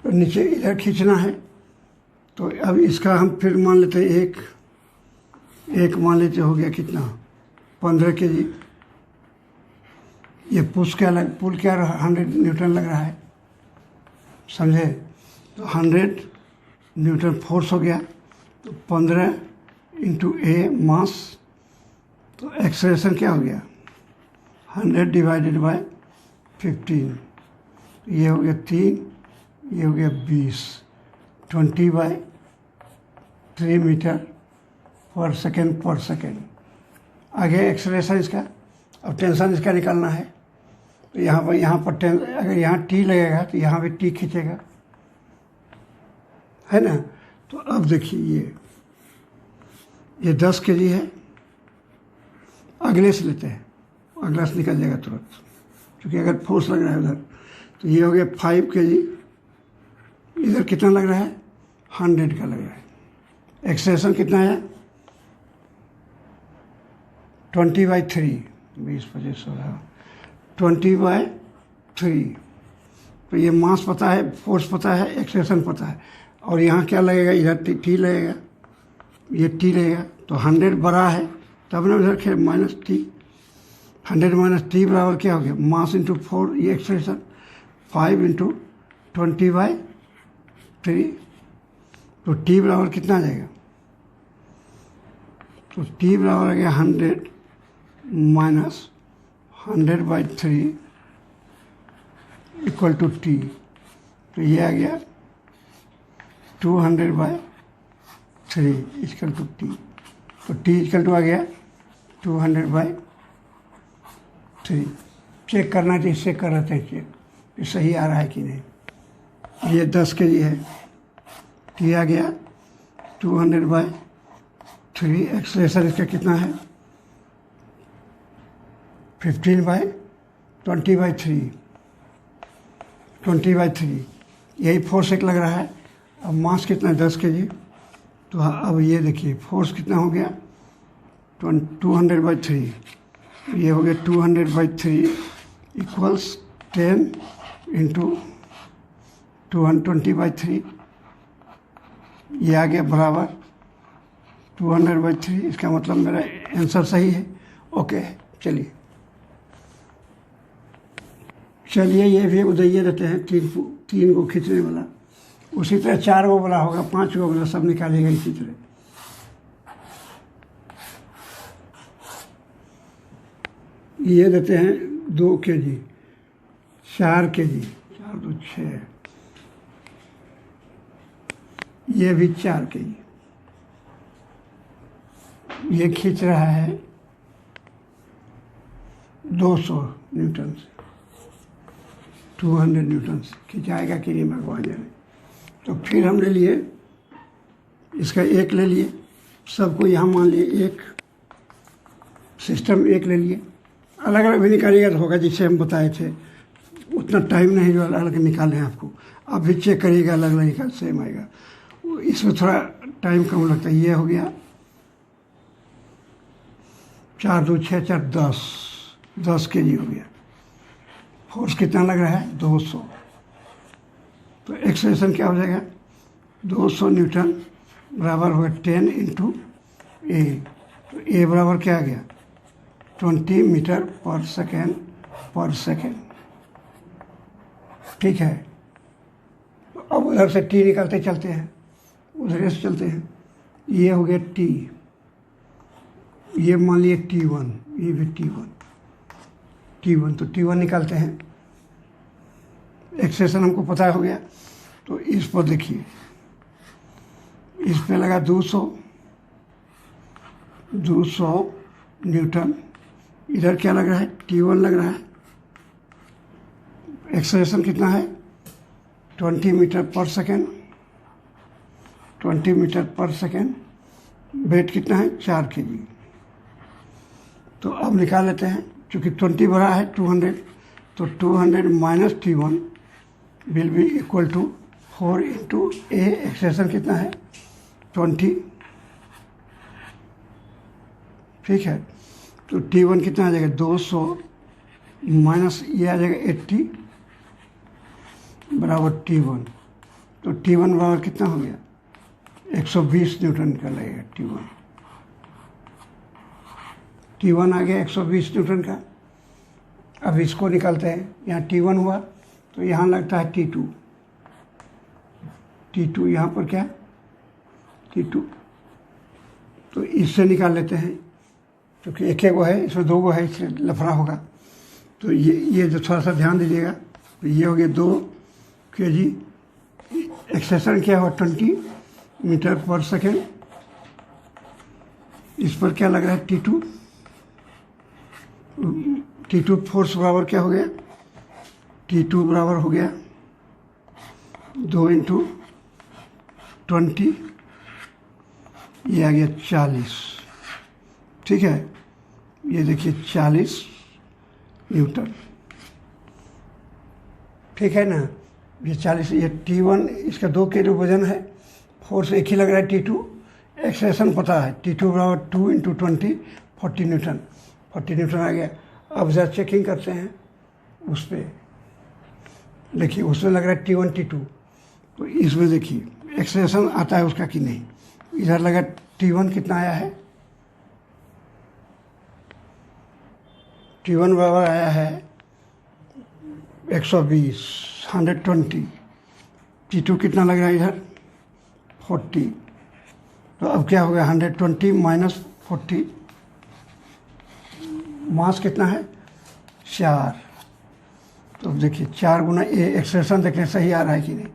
तो नीचे इधर खींचना है। तो अब इसका हम फिर मान लेते हैं एक मान लेते हो गया कितना 15 kg, ये पुल क्या 100 न्यूटन लग रहा है, समझे। तो 100 न्यूटन फोर्स हो गया, तो 15 इंटू ए मास, तो एक्सेलरेशन क्या हो गया 100 डिवाइडेड बाय 15, ये हो गया 3, ये हो गया 20, 20/3 मीटर पर सेकेंड। आगे एक्सेलरेशन इसका, अब टेंशन इसका निकालना है, तो यहाँ पर अगर यहाँ टी लगेगा तो यहाँ भी टी खींचेगा, है ना। तो अब देखिए ये 10 kg है, अगले से लेते हैं, अगला से निकल जाएगा तुरंत, क्योंकि अगर फोर्स लग रहा है उधर, तो ये हो गया 5 kg, इधर कितना लग रहा है 100 का लग रहा है। एक्सेलरेशन कितना है 20/3, 20 25 16 20/3, तो ये मास पता है, फोर्स पता है, एक्सेलरेशन पता है, और यहाँ क्या लगेगा इधर टी लगेगा, ये टी लगेगा, तो 100 बड़ा है तब ना उधर -T, 100 माइनस टी बराबर क्या हो गया, मास इंटू 4, ये एक्सप्रेशन 5 इंटू 20/3, तो टी बराबर कितना आ जाएगा, तो टी बराबर आ गया 100 माइनस 100/3 इक्वल टू टी, तो ये आ गया 200/3 इक्वल टू टी, तो टी इक्वल टू आ गया 200/3। चेक करना चाहिए, चेक कर रहे थे चेक कि सही आ रहा है कि नहीं। ये 10 kg है, टी आ गया 200/3, एक्सलेशन इसका कितना है 15/20/3, 20/3, यही फोर्स एक लग रहा है। अब मास कितना है 10 kg, तो अब ये देखिए फोर्स कितना हो गया 200/3, ये हो गया 200/3 इक्वल्स 10 इंटू 220/3, ये आ गया बराबर 200/3। इसका मतलब मेरा आंसर सही है। ओके, चलिए ये भी उदय रहते हैं, तीन को खींचने वाला, उसी तरह 4 गो वाला होगा, 5 गो वाला, सब निकालेगा इसी तरह। ये देते हैं 2 kg, 4 kg, 4 2 6, ये भी 4 kg, ये खींच रहा है 200 न्यूटन से, 200 न्यूटन से खिंचाएगा कि नहीं भगवान जाने। तो फिर हम ले लिए इसका एक ले लिए, सबको यहाँ मान लिए एक, सिस्टम एक ले लिए। अलग अलग भी निकालिएगा तो होगा, जिससे हम बताए थे उतना टाइम नहीं जो अलग अलग निकालें आपको। आप भी चेक करिएगा, अलग अलग निकाल सेम आएगा, इसमें थोड़ा टाइम कम लगता है। ये हो गया 4 2 6 4 10 kg हो गया। फोर्स कितना लग रहा है 200, तो एक्सेलरेशन क्या हो जाएगा 200 न्यूटन बराबर हो गया 10 इंटू ए, तो ए बराबर क्या आ गया 20 मीटर पर सेकेंड। ठीक है, तो अब उधर से टी निकालते चलते हैं, उधर से चलते हैं। ये हो गया टी, ये मान लिए T1, ये भी T1, तो T1 निकालते हैं। एक्सेशन हमको पता हो गया, तो इस पर देखिए, इस पे लगा 200 न्यूटन, इधर क्या लग रहा है T1 लग रहा है। एक्सेलरेशन कितना है 20 मीटर पर सेकेंड, 20 मीटर पर सेकेंड। वेट कितना है 4 kg। तो अब निकाल लेते हैं, चूँकि 20 बड़ा है 200, तो 200 minus T1 will be equal to 4 into A, acceleration कितना है 20। ठीक है, तो T1 कितना आ जाएगा 200 माइनस ये आ जाएगा 80 बराबर T1, तो T1 बराबर कितना हो गया 120 न्यूटन का लगेगा T1 आ गया 120 न्यूटन का। अब इसको निकालते हैं, यहाँ T1 हुआ तो यहाँ लगता है T2 यहाँ पर क्या T2, तो इससे निकाल लेते हैं, क्योंकि एक गो है, इसमें 2 गो है, इससे लफड़ा होगा। तो ये जो थोड़ा सा ध्यान दीजिएगा, तो ये हो गया 2 kg। एक्सेलरेशन क्या हुआ 20 मीटर पर सेकेंड। इस पर क्या लग रहा है T2 फोर्स बराबर क्या हो गया T2 बराबर हो गया 2 इंटू 20, ये आ गया 40। ठीक है, ये देखिए 40 न्यूटन। ठीक है ना, ये 40, ये T1 इसका 2 kg वजन है, फोर्स एक ही लग रहा है T2। एक्सेलरेशन पता है T2 बराबर 2 इंटू 20 40 न्यूटन, 40 न्यूटन आ गया। अब जरा चेकिंग करते हैं उस पर, देखिए उसमें लग रहा है T1 T2, तो इसमें देखिए एक्सेलरेशन आता है उसका कि नहीं। इधर लगा T1 कितना आया है T1 बराबर आया है 120, 120। T2 कितना लग रहा है इधर 40। तो अब क्या हो गया 120 माइनस 40, मास कितना है 4। तो देखिए 4 गुना ए, एक्सप्रेशन देखने सही आ रहा है कि नहीं।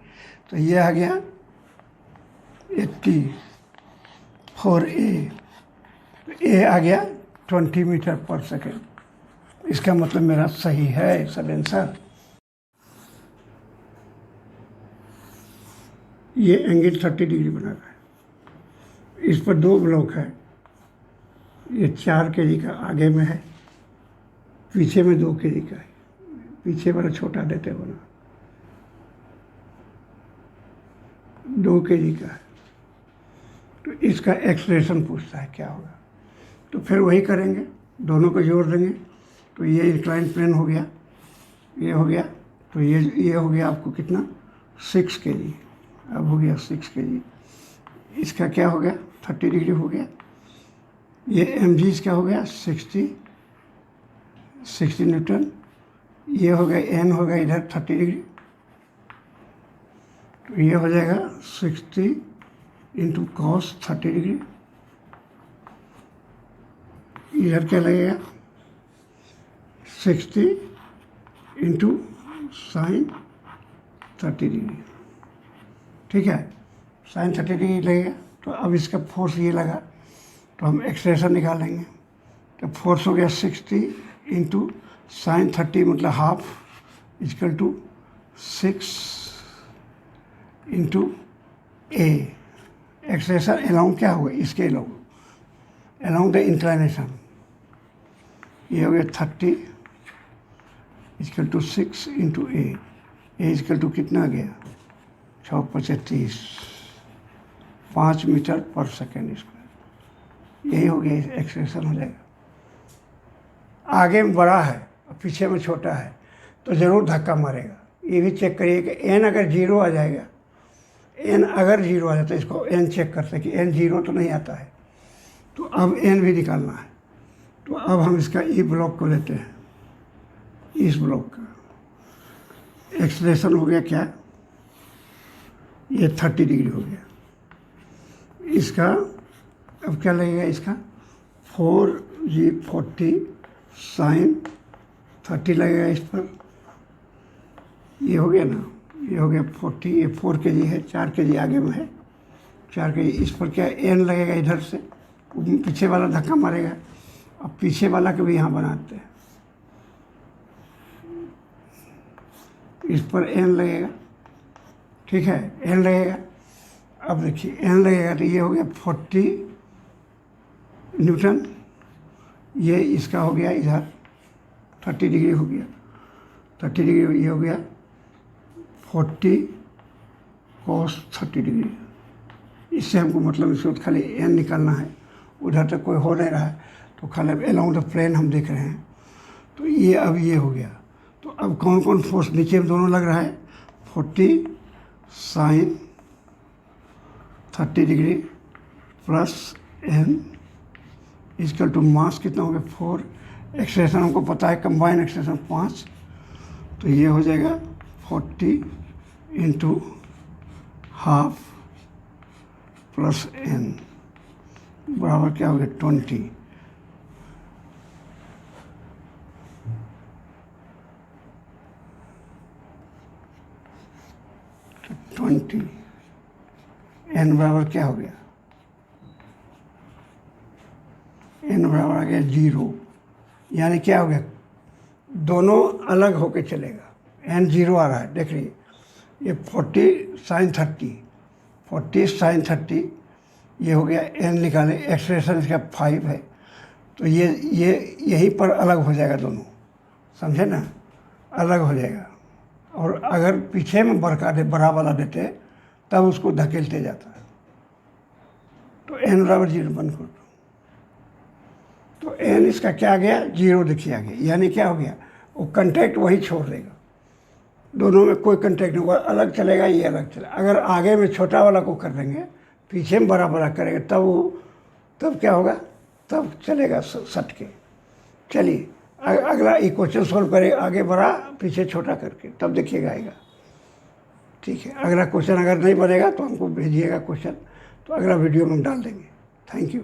तो ये आ गया 84A, ए आ गया 20 मीटर पर सेकेंड। इसका मतलब मेरा सही है सब आंसर। ये एंगल 30 डिग्री बना रहा है। इस पर 2 ब्लॉक है, ये 4 kg का आगे में है, पीछे में 2 kg का है। पीछे वाला छोटा देते बना 2 kg का है। तो इसका एक्सलेशन पूछता है क्या होगा। तो फिर वही करेंगे, दोनों को जोड़ देंगे। तो ये इंक्लाइन प्लेन हो गया, ये हो गया। तो ये हो गया आपको कितना 6 kg। अब हो गया 6 kg। इसका क्या हो गया 30 डिग्री हो गया। ये mg इसका हो गया 60 न्यूटन। ये हो गया n हो गया इधर 30 डिग्री। तो ये हो जाएगा 60 इंटू कॉस 30 डिग्री। इधर क्या लगेगा 60 इंटू साइन 30 डिग्री। ठीक है, साइन 30 डिग्री लगेगा। तो अब इसका फोर्स ये लगा, तो हम एक्सप्रेशन निकालेंगे। तो फोर्स हो गया 60 इंटू साइन 30 मतलब half equal to 6 into A. Expression along क्या होगा इसके अलोंग द इंक्लाइनेशन। ये हो गया 30 equal to 6 into A equal to कितना गया 635, 5 मीटर पर सेकेंड स्क्वायर। यही हो गया एक्सप्रेशन हो जाएगा। आगे में बड़ा है और पीछे में छोटा है तो ज़रूर धक्का मारेगा। ये भी चेक करिए कि n अगर 0 आ जाएगा, n अगर 0 आ जाता है, इसको n चेक करते हैं कि n 0 तो नहीं आता है। तो अब n भी निकालना है। तो अब हम इसका ई ब्लॉक को लेते हैं, इस ब्लॉक का एक्सप्रेशन हो गया क्या, ये 30 डिग्री हो गया। इसका अब क्या लगेगा, इसका 4G40 साइन 30 लगेगा इस पर। ये हो गया ना, ये हो गया 40, ये 4 kg है, 4 kg आगे में है, 4 kg। इस पर क्या n लगेगा इधर से, पीछे वाला धक्का मारेगा। अब पीछे वाला के भी यहाँ बनाते हैं, इस पर n लगेगा। ठीक है, n लगेगा। अब देखिए n लगेगा तो ये हो गया 40 न्यूटन। ये इसका हो गया इधर 30 डिग्री हो गया, 30 डिग्री। ये हो गया 40 cos 30 डिग्री। इससे हमको मतलब इसको खाली n निकालना है, उधर तक कोई हो नहीं रहा है। तो खाली अलोंग द प्लेन हम देख रहे हैं। तो ये अब ये हो गया। तो अब कौन कौन फोर्स नीचे में दोनों लग रहा है, 40 sine 30 degree plus n equal to mass कितना हो गया 4। एक्सप्रेशन हमको पता है, कंबाइन एक्सप्रेशन 5। तो ये हो जाएगा 40 इंटू हाफ प्लस n बराबर क्या हो गया 20। तो 20 n बराबर क्या हो गया, n बराबर आ गया 0। यानी क्या हो गया, दोनों अलग होके चलेगा। n 0 आ रहा है, देख लीजिए। ये 40 साइन 30, 40 साइन 30, ये हो गया n निकाले। एक्सप्रेशन इसका 5 है। तो ये यहीं पर अलग हो जाएगा, दोनों समझे ना, अलग हो जाएगा। और अगर पीछे में बड़ा वाला देते तब उसको धकेलते जाता है। तो n बराबर 0 बंद कर दो। तो n इसका क्या आ गया 0 देखिए आगे। यानी क्या हो गया, वो कंटेक्ट वही छोड़ देगा, दोनों में कोई कंटेक्ट नहीं होगा, अलग चलेगा, ये अलग चलेगा। अगर आगे में छोटा वाला को कर देंगे, पीछे में बड़ा बड़ा करेगा, तब क्या होगा, तब चलेगा सट के। चलिए अगला ये क्वेश्चन सॉल्व करे, आगे बढ़ा पीछे छोटा करके, तब देखिएगा आएगा। ठीक है, अगला क्वेश्चन अगर नहीं बनेगा तो हमको भेजिएगा क्वेश्चन, तो अगला वीडियो में हम डाल देंगे। Thank you.